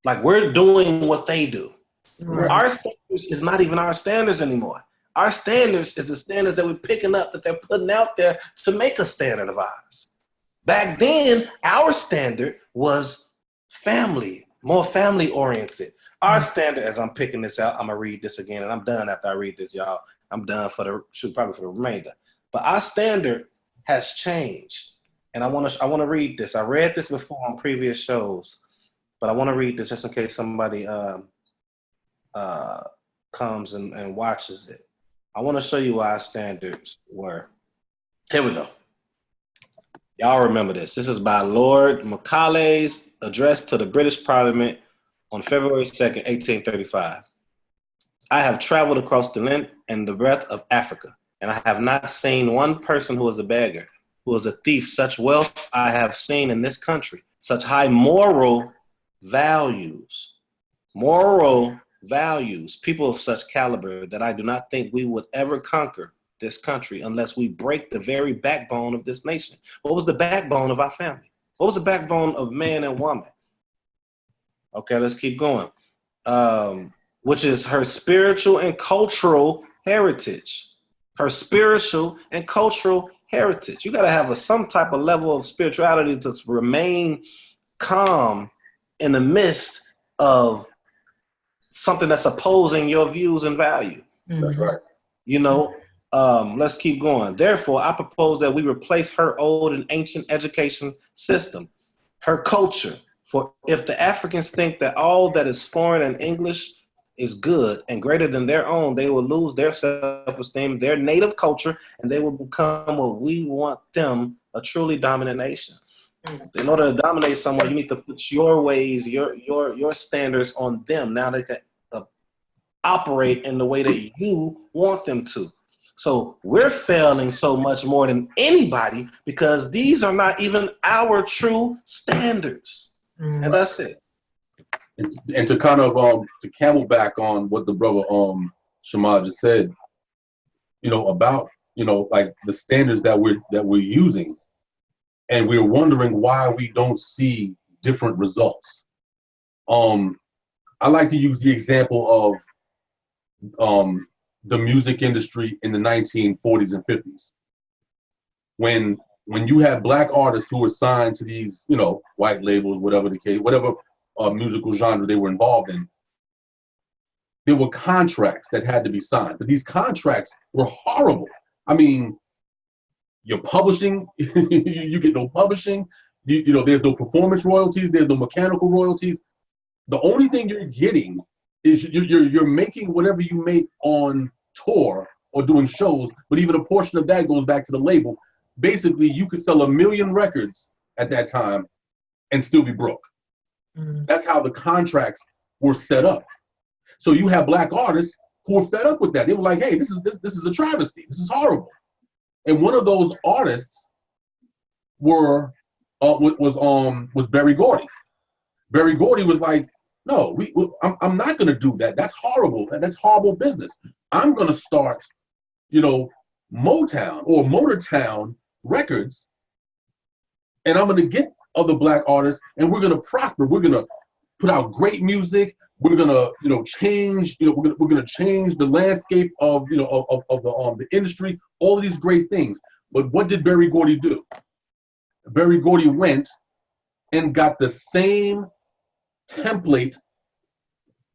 S1: like we're doing what they do. Right. Our standards is not even our standards anymore. Our standards is the standards that we're picking up that they're putting out there to make a standard of ours. Back then, our standard was family, more family oriented. Our standard, as I'm picking this out, I'm gonna read this again, and I'm done after I read this, y'all. I'm done probably for the remainder. But our standard has changed, and I want to read this. I read this before on previous shows, but I want to read this just in case somebody comes and watches it. I want to show you why our standards were. Here we go. Y'all remember this. This is by Lord Macaulay's address to the British Parliament on February 2nd, 1835. I have traveled across the length and the breadth of Africa, and I have not seen one person who is a beggar, who is a thief. Such wealth I have seen in this country, such high moral values, people of such caliber that I do not think we would ever conquer this country unless we break the very backbone of this nation. What was the backbone of our family? What was the backbone of man and woman? Okay, let's keep going. Which is her spiritual and cultural heritage. Her spiritual and cultural heritage. You got to have some type of level of spirituality to remain calm in the midst of something that's opposing your views and value.
S3: That's right.
S1: Let's keep going. Therefore, I propose that we replace her old and ancient education system, her culture. For if the Africans think that all that is foreign and English is good and greater than their own, they will lose their self-esteem, their native culture, and they will become what we want them, a truly dominant nation. In order to dominate someone, you need to put your ways, your standards on them. Now they can operate in the way that you want them to. So we're failing so much more than anybody because these are not even our true standards. And that's it.
S3: And to kind of to camelback on what the brother Shema just said, about like the standards that we're using, and we're wondering why we don't see different results. I like to use the example of the music industry in the 1940s and 50s, when you had black artists who were signed to these white labels, whatever the case, whatever musical genre they were involved in. There were contracts that had to be signed, but these contracts were horrible. I mean, you're publishing, you get no publishing, there's no performance royalties, there's no mechanical royalties. The only thing you're getting is you're making whatever you make on tour or doing shows, but even a portion of that goes back to the label. Basically, you could sell 1 million records at that time and still be broke. That's how the contracts were set up. So you have black artists who were fed up with that. They were like, "Hey, this is a travesty. This is horrible." And one of those artists was Berry Gordy. Berry Gordy was like, "No, I'm not going to do that. That's horrible. That's horrible business. I'm going to start, Motown or Motortown Records, and I'm going to get other black artists, and we're going to prosper. We're going to put out great music. We're going to change. We're going to change the landscape of the industry. All of these great things." But what did Berry Gordy do? Berry Gordy went and got the same template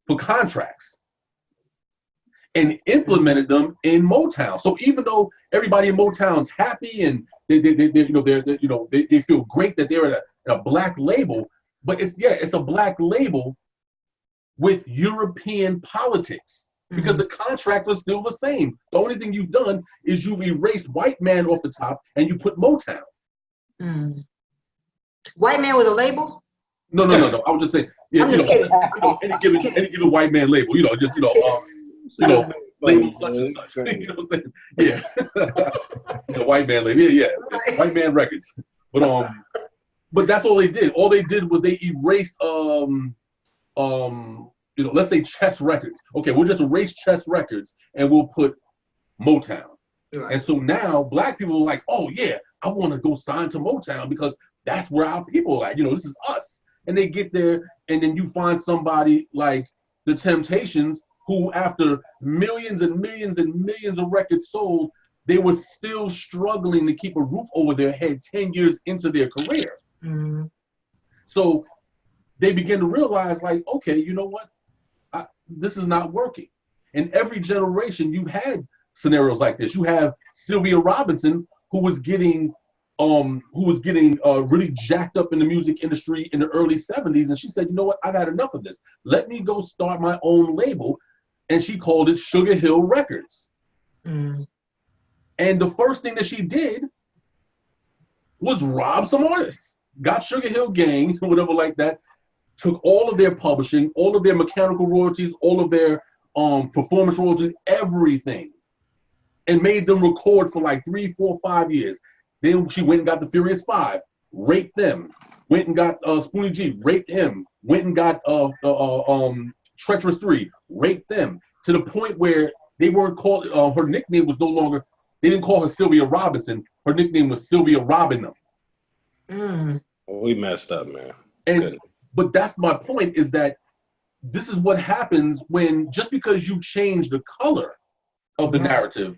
S3: for contracts and implemented them in Motown. So even though everybody in Motown's happy and they feel great that they're at a black label, but it's a black label with European politics because the contracts are still the same. The only thing you've done is you've erased white man off the top and you put Motown.
S2: White man was a label?
S3: No. I was just saying,
S2: I'm just kidding.
S3: Any given white man label, label such and such. You know what I'm saying? Yeah. The white man label. Yeah. Right. White man records. But that's all they did. All they did was they erased let's say Chess Records. Okay, we'll just erase Chess Records and we'll put Motown. Right. And so now black people are like, "Oh yeah, I want to go sign to Motown because that's where our people are at. This is us." And they get there, and then you find somebody like the Temptations, who after millions and millions and millions of records sold, they were still struggling to keep a roof over their head 10 years into their career. So they begin to realize, like, okay, you know what? This is not working. In every generation, you've had scenarios like this. You have Sylvia Robinson, who was getting really jacked up in the music industry in the early 70s. And she said, "You know what? I've had enough of this. Let me go start my own label." And she called it Sugar Hill Records. And the first thing that she did was rob some artists. Got Sugar Hill Gang, whatever like that, took all of their publishing, all of their mechanical royalties, all of their performance royalties, everything, and made them record for like 3, 4, 5 years. Then she went and got the Furious Five, raped them. Went and got Spoonie G, raped him. Went and got Treacherous 3, raped them. To the point where they weren't called, her nickname was no longer, they didn't call her Sylvia Robinson. Her nickname was Sylvia Robbing them.
S1: We messed up, man.
S3: But that's my point, is that this is what happens when, just because you change the color of the narrative,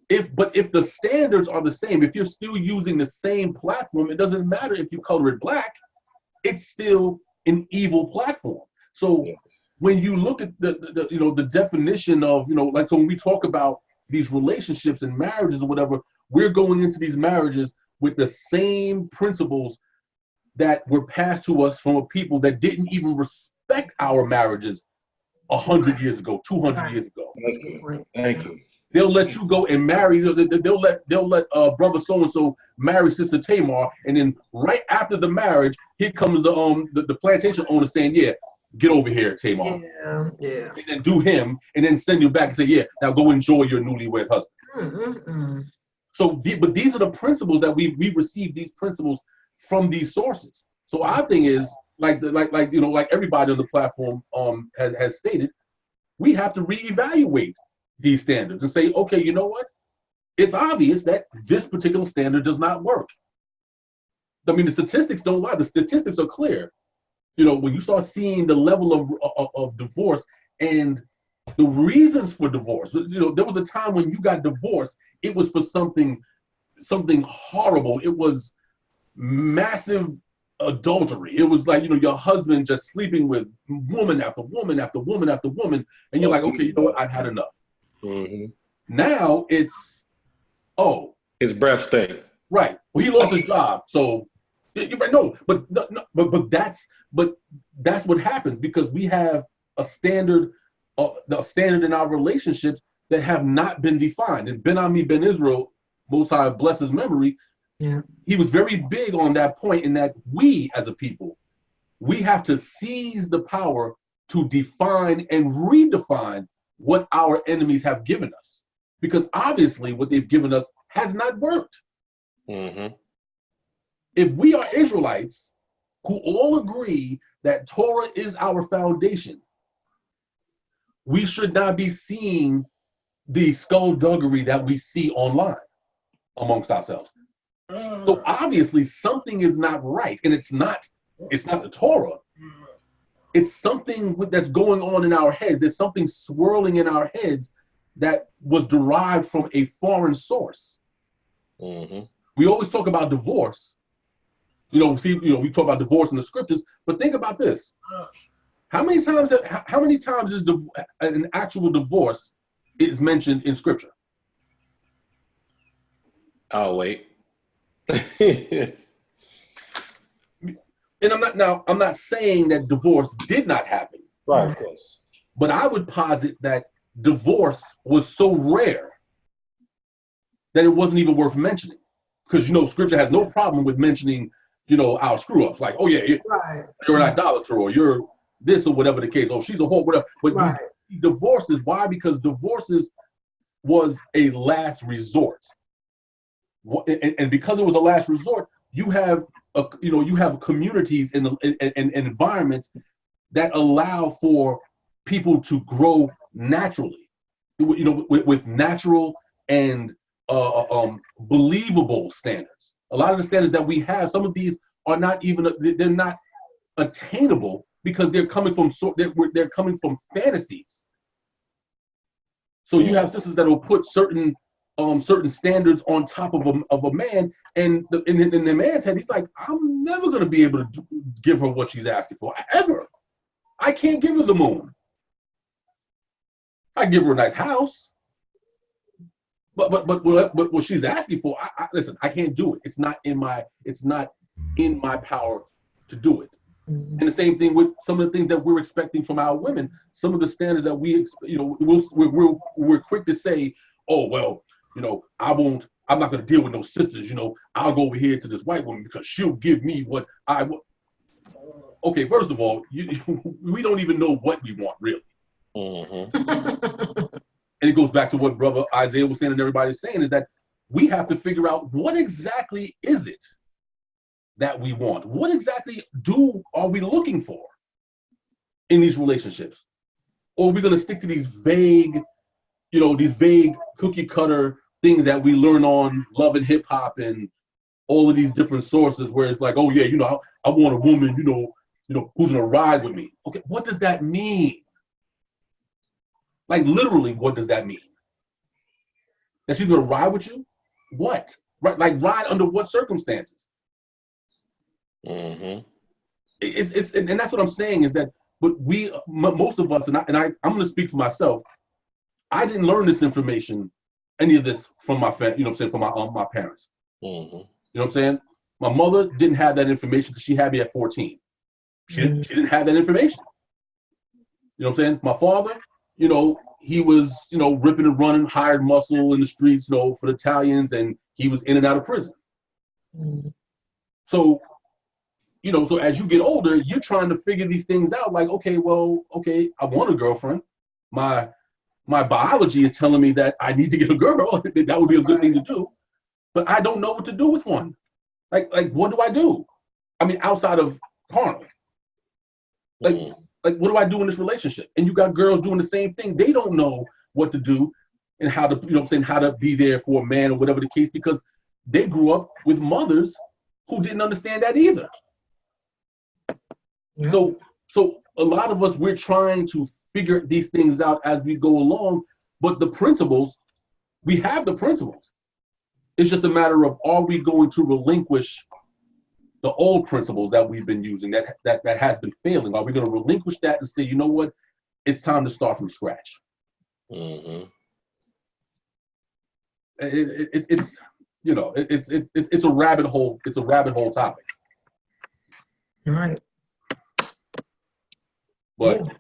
S3: if the standards are the same, if you're still using the same platform, it doesn't matter if you color it black, it's still an evil platform. So when you look at the definition of, like, so when we talk about these relationships and marriages or whatever, we're going into these marriages with the same principles that were passed to us from a people that didn't even respect our marriages 100 years ago, 200 years ago.
S1: Thank you.
S3: They'll let you go and marry. They'll let brother so and so marry sister Tamar, and then right after the marriage, here comes the plantation owner saying, "Yeah, get over here, Tamar.
S2: Yeah.
S3: And then do him, and then send you back and say, yeah, now go enjoy your newlywed husband. So, but these are the principles that we receive these principles from these sources. So our thing is, like everybody on the platform has stated, we have to reevaluate these standards and say, okay, you know what? It's obvious that this particular standard does not work. I mean, the statistics don't lie. The statistics are clear. You know, when you start seeing the level of divorce and the reasons for divorce, you know, there was a time when you got divorced, it was for something horrible. It was massive adultery. It was like, you know, your husband just sleeping with woman after woman after woman after woman, and you're like, okay, you know what? I've had enough. Now it's,
S1: his breath stink.
S3: Right. Well, he lost his job, so you're right. No, but that's what happens because we have a standard in our relationships that have not been defined. And Ben Ami Ben Israel, Most High bless his memory, he was very big on that point, in that we as a people, we have to seize the power to define and redefine what our enemies have given us, because obviously what they've given us has not worked. If we are Israelites who all agree that Torah is our foundation, we should not be seeing the skullduggery that we see online amongst ourselves. So obviously something is not right, and it's not the Torah. It's something that's going on in our heads. There's something swirling in our heads that was derived from a foreign source. We always talk about divorce. We talk about divorce in the scriptures, but think about this. How many times is an actual divorce is mentioned in scripture?
S1: I'll wait.
S3: And I'm not saying that divorce did not happen.
S1: Right, of course.
S3: But I would posit that divorce was so rare that it wasn't even worth mentioning. Because, you know, scripture has no problem with mentioning, you know, our screw ups. Like, oh yeah, you're an idolater, or you're this, or whatever the case. Oh, she's a whore, whatever. But divorces, why? Because divorces was a last resort. And because it was a last resort, you have communities and environments that allow for people to grow naturally, you know, with natural and believable standards. A lot of the standards that we have, some of these are not even, they're not attainable because they're coming from fantasies. So you have sisters that will put certain standards on top of a man, and in the man's head, he's like, I'm never going to be able to give her what she's asking for, ever. I can't give her the moon. I give her a nice house, but what she's asking for, listen, I can't do it. It's not in my power to do it. And the same thing with some of the things that we're expecting from our women. Some of the standards that we're quick to say, oh well, you know, I'm not going to deal with no sisters. You know, I'll go over here to this white woman because she'll give me what I want. Okay, first of all, we don't even know what we want, really. And it goes back to what Brother Isaiah was saying and everybody's saying, is that we have to figure out what exactly is it that we want? What exactly are we looking for in these relationships? Or are we going to stick to these vague cookie cutter things that we learn on Love and Hip Hop and all of these different sources, where it's like, oh yeah, you know, I want a woman, you know, who's going to ride with me. Okay, what does that mean? Like literally, what does that mean? That she's going to ride with you? What? Right? Like ride under what circumstances? It's and that's what I'm saying, is that, but most of us, and I'm going to speak for myself, I didn't learn this information, any of this, from my family, you know what I'm saying, from my parents. You know what I'm saying? My mother didn't have that information because she had me at 14. She didn't have that information. You know what I'm saying? My father, you know, he was, you know, ripping and running, hired muscle in the streets, you know, for the Italians, and he was in and out of prison. So you know, so as you get older, you're trying to figure these things out. Like, okay, I want a girlfriend. My biology is telling me that I need to get a girl. That would be a good thing to do. But I don't know what to do with one. Like what do I do? I mean, outside of carnal. Like what do I do in this relationship? And you got girls doing the same thing. They don't know what to do and how to, you know what I'm saying, how to be there for a man or whatever the case, because they grew up with mothers who didn't understand that either. Yeah. So a lot of us, we're trying to figure these things out as we go along, but the principles, we have the principles. It's just a matter of, are we going to relinquish the old principles that we've been using that has been failing? Are we going to relinquish that and say, you know what, it's time to start from scratch? Mm-hmm. It's you know, it's a rabbit hole. It's a rabbit hole topic.
S2: All right.
S3: But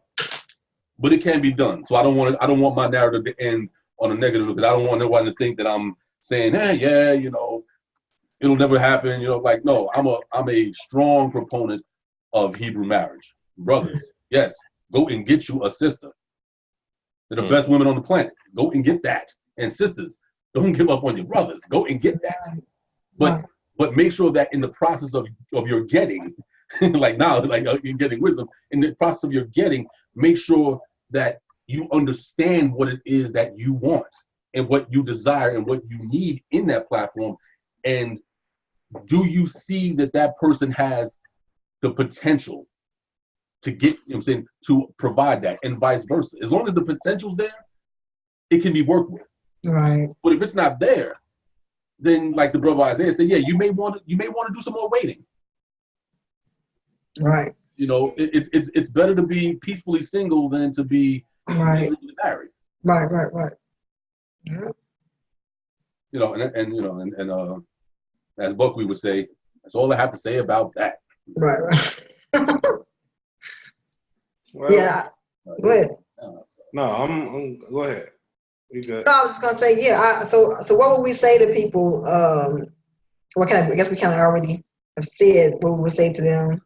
S3: it can be done. So I don't want my narrative to end on a negative, because I don't want anyone to think that I'm saying, hey, yeah, you know, it'll never happen. You know, like, no, I'm a strong proponent of Hebrew marriage. Brothers, yes, go and get you a sister. They're the best women on the planet. Go and get that. And sisters, don't give up on your brothers. Go and get that. But make sure that in the process of your getting, like now, like you're getting wisdom, in the process of your getting, make sure that you understand what it is that you want and what you desire and what you need in that platform. And do you see that person has the potential to get, you know what I'm saying, to provide that, and vice versa? As long as the potential's there, it can be worked with.
S2: Right.
S3: But if it's not there, then like the brother Isaiah said, yeah, you may want to do some more waiting.
S2: Right.
S3: You know, it's better to be peacefully single than to be married.
S2: Right. Yeah.
S3: You know, and you know, and as Buckley would say, that's all I have to say about that.
S2: Right.
S1: Well,
S2: yeah. Go ahead.
S1: No, I'm go ahead. We good.
S2: No, I was just gonna say, yeah. So what would we say to people? I guess we kind of already have said what we would say to them.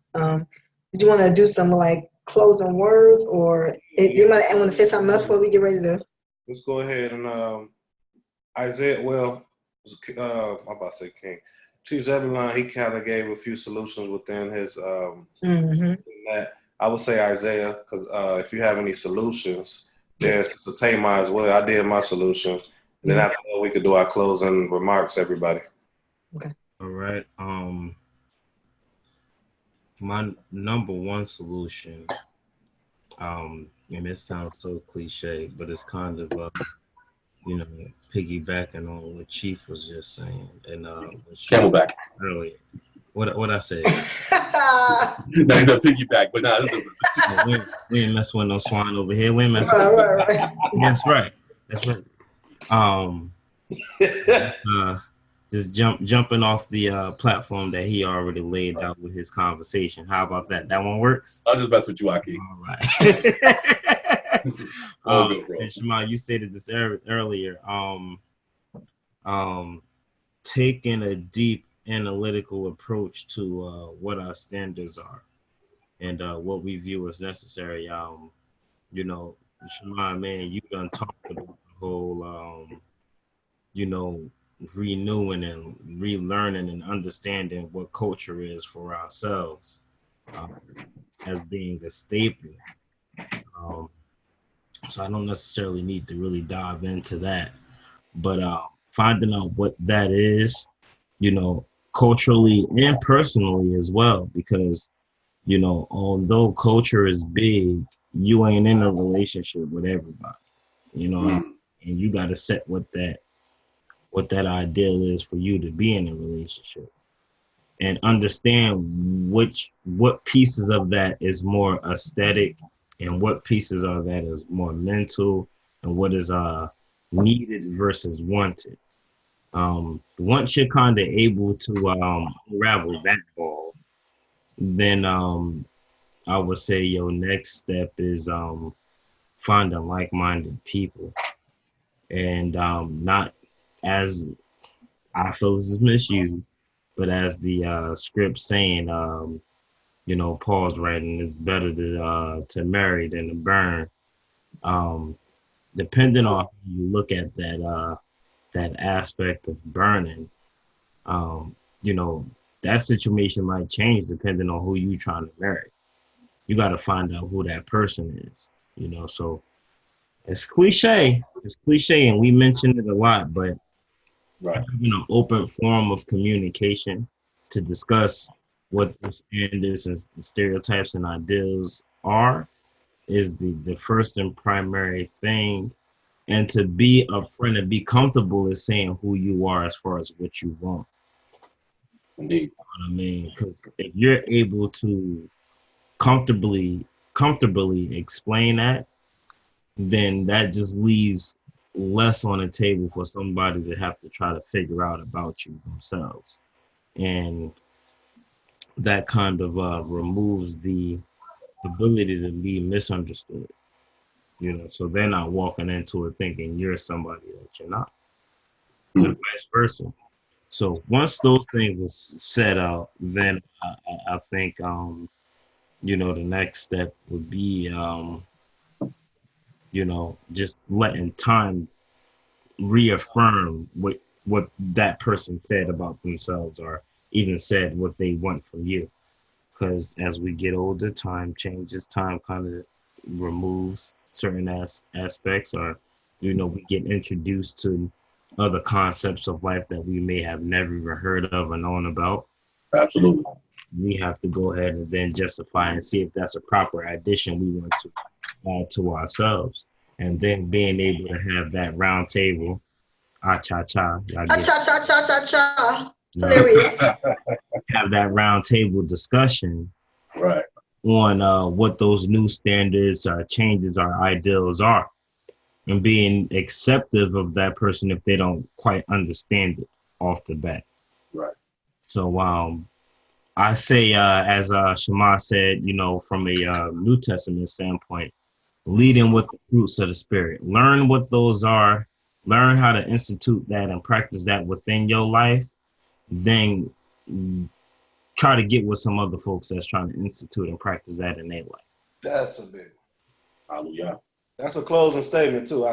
S2: Did you want to do some like closing words, or you might want to say something else before we get ready to?
S1: Let's go ahead and Isaiah. Well, I'm about to say King. Chief Zebulon, he kind of gave a few solutions within his that. I would say Isaiah, because if you have any solutions, there's Sister Tamar as well. I did my solutions, and then after that, we could do our closing remarks. Everybody.
S2: Okay.
S4: All right. My number one solution, and it sounds so cliche, but it's kind of you know, piggybacking on what Chief was just saying, and
S3: Camelback
S4: earlier. What I said?
S3: No, he's a piggyback, but nah,
S4: we ain't mess with no swine over here. We ain't mess
S2: right.
S4: That's right. Just jumping off the platform that he already laid out with his conversation. How about that? That one works?
S3: I'll just mess with you, Aki.
S4: All right. And Shema, you stated this earlier. Taking a deep analytical approach to what our standards are and what we view as necessary. You know, Shema, man, you done talked about the whole, you know, renewing and relearning and understanding what culture is for ourselves as being a staple. So I don't necessarily need to really dive into that, but finding out what that is, you know, culturally and personally as well, because, you know, although culture is big, you ain't in a relationship with everybody, you know, and you got to set what that ideal is for you to be in a relationship, and understand what pieces of that is more aesthetic and what pieces of that is more mental, and what is needed versus wanted. Once you're kind of able to unravel that ball, then I would say your next step is finding like-minded people, and not as I feel this is misused, but as the script saying, Paul's writing, it's better to marry than to burn. Um, Depending on how you look at that aspect of burning, um, you know, that situation might change depending on who you trying to marry. You got to find out who that person is. So it's cliche. It's cliche, and we mention it a lot, but
S3: Right.
S4: having an open form of communication to discuss what the standards and stereotypes and ideals are is the first and primary thing. And to be upfront and be comfortable in saying who you are as far as what you want.
S3: Indeed.
S4: You know what I mean? Because if you're able to comfortably explain that, then that just leaves less on the table for somebody to have to try to figure out about you themselves. And that kind of removes the ability to be misunderstood. So they're not walking into it thinking you're somebody that you're not, and vice versa. So once those things are set out, then I think the next step would be just letting time reaffirm what that person said about themselves, or even said what they want from you. Because as we get older, time changes. Time kind of removes certain aspects, or we get introduced to other concepts of life that we may have never even heard of or known about.
S3: Absolutely.
S4: We have to go ahead and then justify and see if that's a proper addition we want to add to ourselves. And then being able to have that round table, cha-cha, y'all
S2: Cha
S4: get
S2: cha cha cha cha cha.
S4: right,
S2: Hilarious.
S4: have that round table discussion
S3: Right.
S4: on what those new standards or changes or ideals are, and being acceptive of that person if they don't quite understand it off the bat.
S3: Right.
S4: So I say, as Shema said, from a New Testament standpoint, leading with the fruits of the Spirit. Learn what those are, learn how to institute that and practice that within your life, then try to get with some other folks that's trying to institute and practice that in their life.
S1: That's a big one.
S3: Hallelujah.
S1: That's a closing statement too.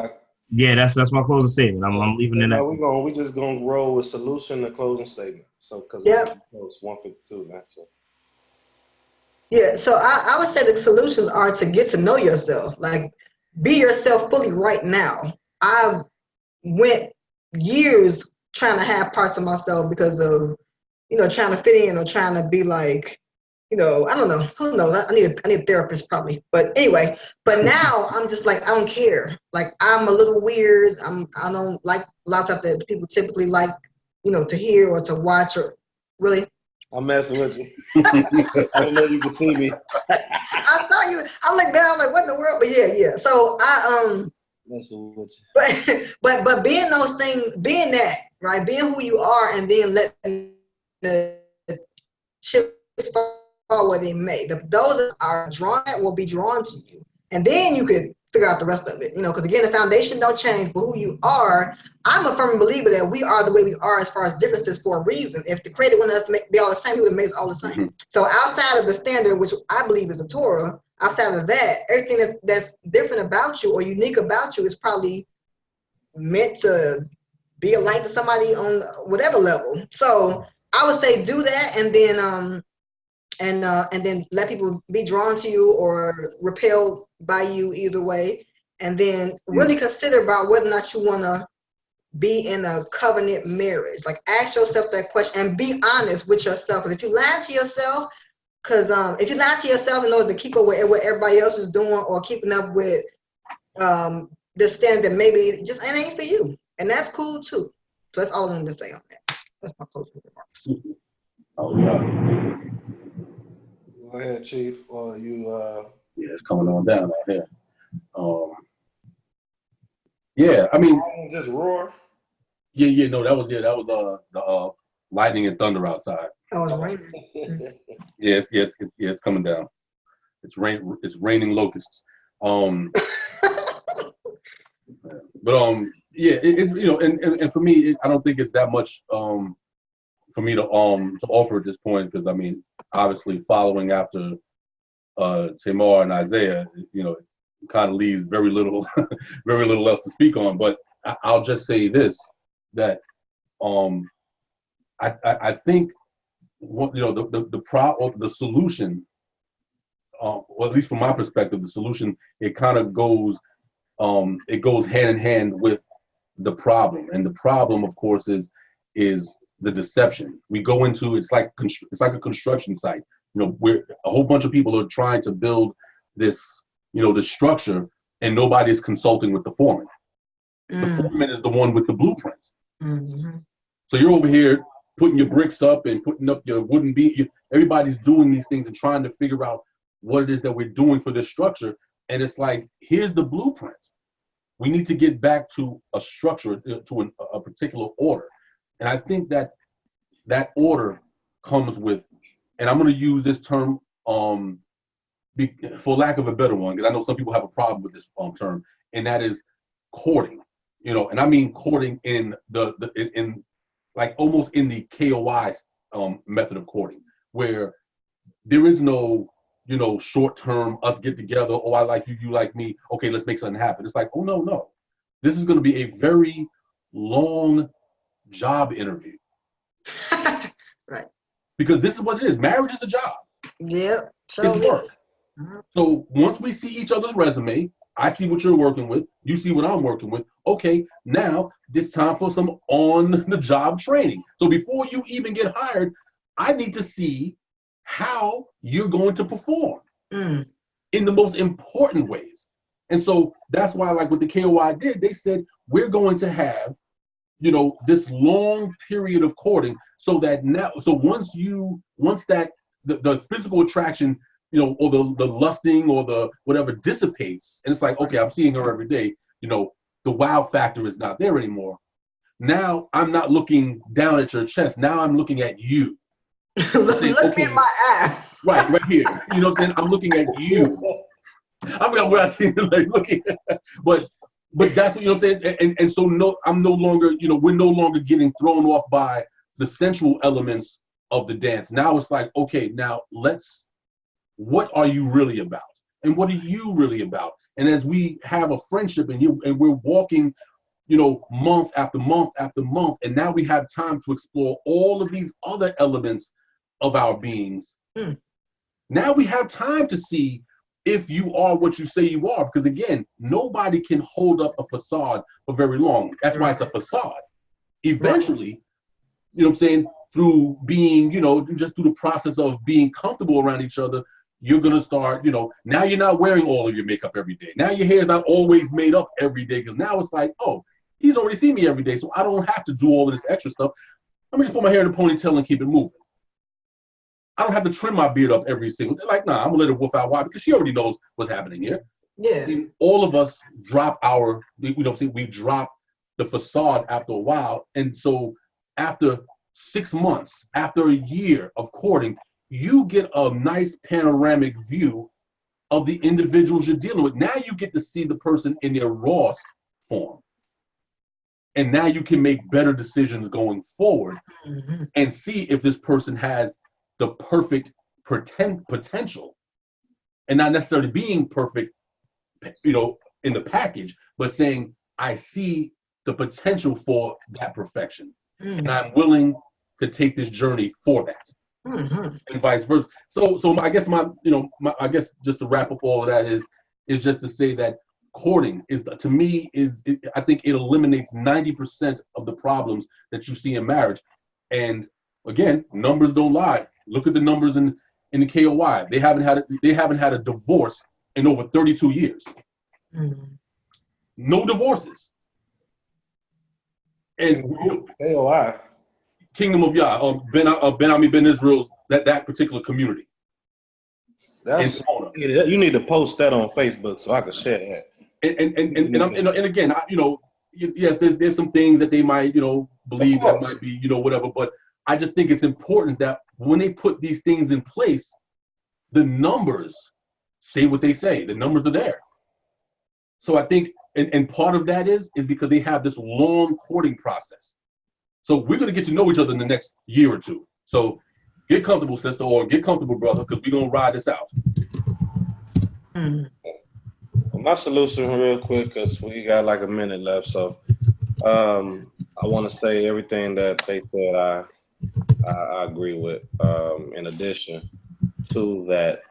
S4: Yeah, that's my closing statement. I'm leaving it at that.
S1: We just gonna roll with solution and closing statement. So because it's 1:52 now. So.
S2: Yeah, so I would say the solutions are to get to know yourself. Like, be yourself fully right now. I went years trying to have parts of myself because of, trying to fit in or trying to be like, I don't know. Who knows? I need a therapist probably. But anyway, but now I'm just like, I don't care. Like, I'm a little weird. I don't like lots of that people typically like, to hear or to watch or really.
S1: I'm messing with you. I don't know if you can see me.
S2: I saw you. I looked down like, what in the world? But yeah. So
S1: Messing with you.
S2: But being those things, being that, right? Being who you are, and then letting the chips fall where they may. Those are drawn that will be drawn to you, and then you could figure out the rest of it. Because again, the foundation don't change, but who you are. I'm a firm believer that we are the way we are as far as differences for a reason. If the Creator wanted us to be all the same, He would have made us all the same. Mm-hmm. So outside of the standard, which I believe is a Torah, outside of that, everything that's different about you or unique about you is probably meant to be a light to somebody on whatever level. So I would say do that, and then let people be drawn to you or repelled by you either way, and then really consider about whether or not you want to be in a covenant marriage. Like, ask yourself that question and be honest with yourself. Because if you lie to yourself, if you lie to yourself in order to keep up with what everybody else is doing or keeping up with the standard, maybe just ain't for you, and that's cool too. So that's all I wanted to say on that. That's my closing remarks.
S3: Oh yeah.
S1: Go ahead, Chief. Or you?
S3: Yeah, it's coming on down out here. Yeah, I mean,
S1: just roar.
S3: Yeah. No, that was the lightning and thunder outside.
S2: Oh, it's raining.
S3: It's coming down. It's raining locusts. But it's and for me, I don't think it's that much for me to offer at this point, because I mean, obviously following after Tamar and Isaiah, kind of leaves very little, very little else to speak on. But I'll just say this, that I think the solution, or at least from my perspective, the solution, it kind of goes hand in hand with the problem, and the problem, of course, is the deception. We go into it's like a construction site. Where a whole bunch of people are trying to build this, the structure, and nobody's consulting with the foreman. The foreman is the one with the blueprint.
S2: Mm-hmm.
S3: So you're over here putting your bricks up and putting up your wooden beam. Everybody's doing these things and trying to figure out what it is that we're doing for this structure. And it's like, here's the blueprint. We need to get back to a structure, to a particular order. And I think that order comes with, and I'm going to use this term for lack of a better one, because I know some people have a problem with this term, and that is courting. And I mean courting in in like almost in the KOI method of courting, where there is no short term, us get together, oh, I like you, you like me, okay, let's make something happen. It's like, oh, no, this is going to be a very long job interview.
S2: Right.
S3: Because this is what it is. Marriage is a job.
S2: Yep.
S3: It's work. So once we see each other's resume, I see what you're working with, you see what I'm working with. Okay, now it's time for some on-the-job training. So before you even get hired, I need to see how you're going to perform in the most important ways. And so that's why, like what the KOI did, they said, we're going to have, this long period of courting, so that once that the physical attraction, or the lusting or the whatever dissipates, and it's like, okay, I'm seeing her every day, the wow factor is not there anymore. Now I'm not looking down at your chest. Now I'm looking at you.
S2: Look me in my eye.
S3: Right here. You know what I'm saying? I'm looking at you. I forgot what I see, like looking at, but that's what, I'm saying. And so I'm no longer, we're no longer getting thrown off by the sensual elements of the dance. Now it's like, okay, now what are you really about? And what are you really about? And as we have a friendship and we're walking, month after month after month, and now we have time to explore all of these other elements of our beings. Now we have time to see if you are what you say you are, because again, nobody can hold up a facade for very long. That's why it's a facade. Eventually, through being, just through the process of being comfortable around each other, you're going to start, now you're not wearing all of your makeup every day. Now your hair is not always made up every day, because now it's like, oh, he's already seen me every day, so I don't have to do all of this extra stuff. Let me just put my hair in a ponytail and keep it moving. I don't have to trim my beard up every single day. Like, nah, I'm going to let her wolf out. Why? Because she already knows what's happening here.
S2: Yeah.
S3: And all of us drop we drop the facade after a while. And so after 6 months, after a year of courting, you get a nice panoramic view of the individuals you're dealing with. Now you get to see the person in their rawest form. And now you can make better decisions going forward and see if this person has the perfect potential, and not necessarily being perfect, in the package, but saying, I see the potential for that perfection, and I'm willing to take this journey for that. And vice versa. So I guess I guess just to wrap up all of that is just to say that courting to me I think it eliminates 90% of the problems that you see in marriage. And again, numbers don't lie. Look at the numbers in the KOI. They haven't had a divorce in over 32 years. No divorces. And
S1: KOI.
S3: Kingdom of Yah, Ben Ami Ben Israel's that particular community.
S1: You need to post that on Facebook so I can share that.
S3: And again, yes, there's some things that they might believe that might be whatever, but I just think it's important that when they put these things in place, the numbers say what they say. The numbers are there. So I think, and part of that is because they have this long courting process. So we're going to get to know each other in the next year or two. So, Get comfortable, sister, or get comfortable, brother, because we're going to ride this out.
S2: Mm.
S1: Well, my solution real quick, because we got like a minute left. So I want to say everything that they said I agree with. In addition to that,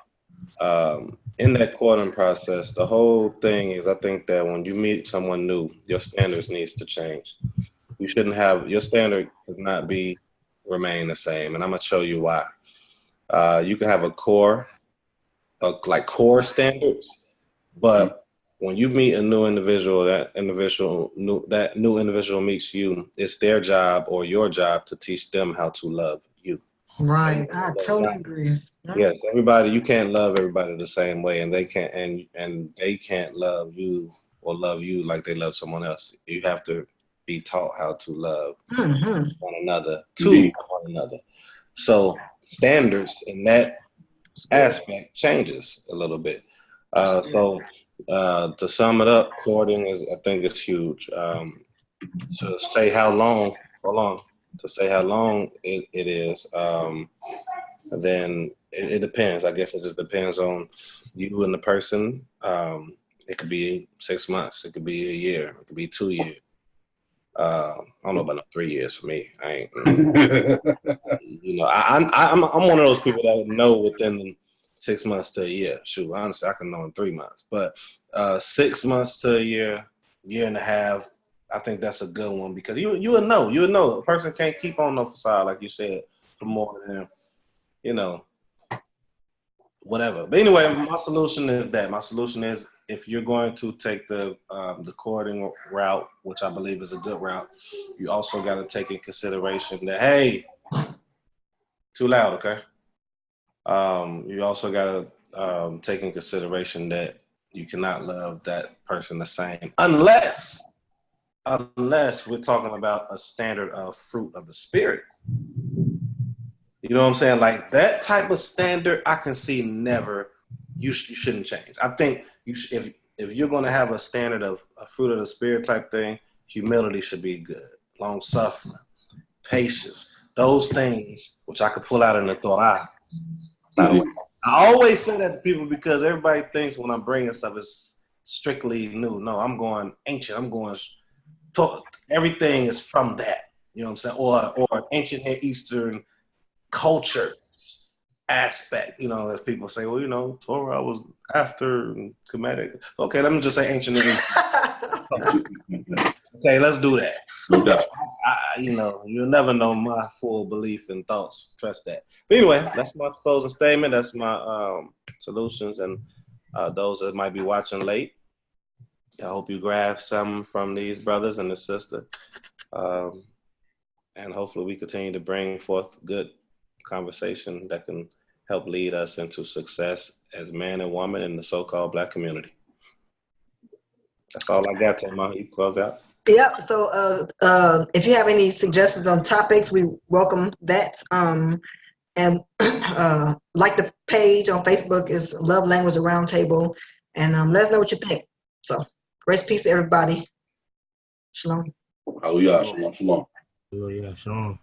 S1: in that courting process, the whole thing is I think that when you meet someone new, your standards needs to change. You shouldn't have, your standard could not be remain the same. And I'm going to show you why. You can have a core, like core standards, but when you meet a new individual, that new individual meets you, it's their job or your job to teach them how to love you.
S2: Right. I totally agree.
S1: Yes, everybody, you can't love everybody the same way, and they can't, and they can't love you or love you like they love someone else. You have to be taught how to love one another, to one another. So standards in that aspect changes a little bit. So to sum it up, courting is, I think it's huge. To say how long, to say how long it is, then it depends. I guess it just depends on you and the person. It could be 6 months. It could be a year. It could be 2 years. I don't know about no 3 years for me. I ain't. I'm one of those people that know within 6 months to a year. Shoot, honestly, I can know in 3 months. But 6 months to a year and a half, I think that's a good one because you would know. A person can't keep on no facade, like you said, for more than, whatever. But anyway, my solution is if you're going to take the courting route, which I believe is a good route, you also got to take in consideration that, hey, too loud, okay? You also got to take in consideration that you cannot love that person the same unless we're talking about a standard of fruit of the spirit. You know what I'm saying? Like that type of standard, I can see never. You shouldn't change. I think if you're going to have a standard of a fruit of the spirit type thing, humility should be good. Long suffering, patience, those things which I could pull out in the Torah. I always say that to people because everybody thinks when I'm bringing stuff it's strictly new. No, I'm going ancient. I'm going. Everything is from that. You know what I'm saying? Or ancient Near Eastern culture aspect, as people say, well, Torah was after Kemetic. Okay, let me just say ancient. Okay, let's do that.
S3: No doubt.
S1: You'll never know my full belief and thoughts. Trust that. But anyway, that's my closing statement. That's my solutions, and those that might be watching late, I hope you grab some from these brothers and this sister, and hopefully we continue to bring forth good conversation that can help lead us into success as man and woman in the so-called Black community. That's all I got, Tamar. You close out.
S2: Yep. So if you have any suggestions on topics, we welcome that. And like the page on Facebook is Love Language Roundtable, and let us know what you think. So grace, peace to everybody. Shalom.
S3: Hallelujah. Shalom. Shalom.
S4: Hallelujah. Shalom.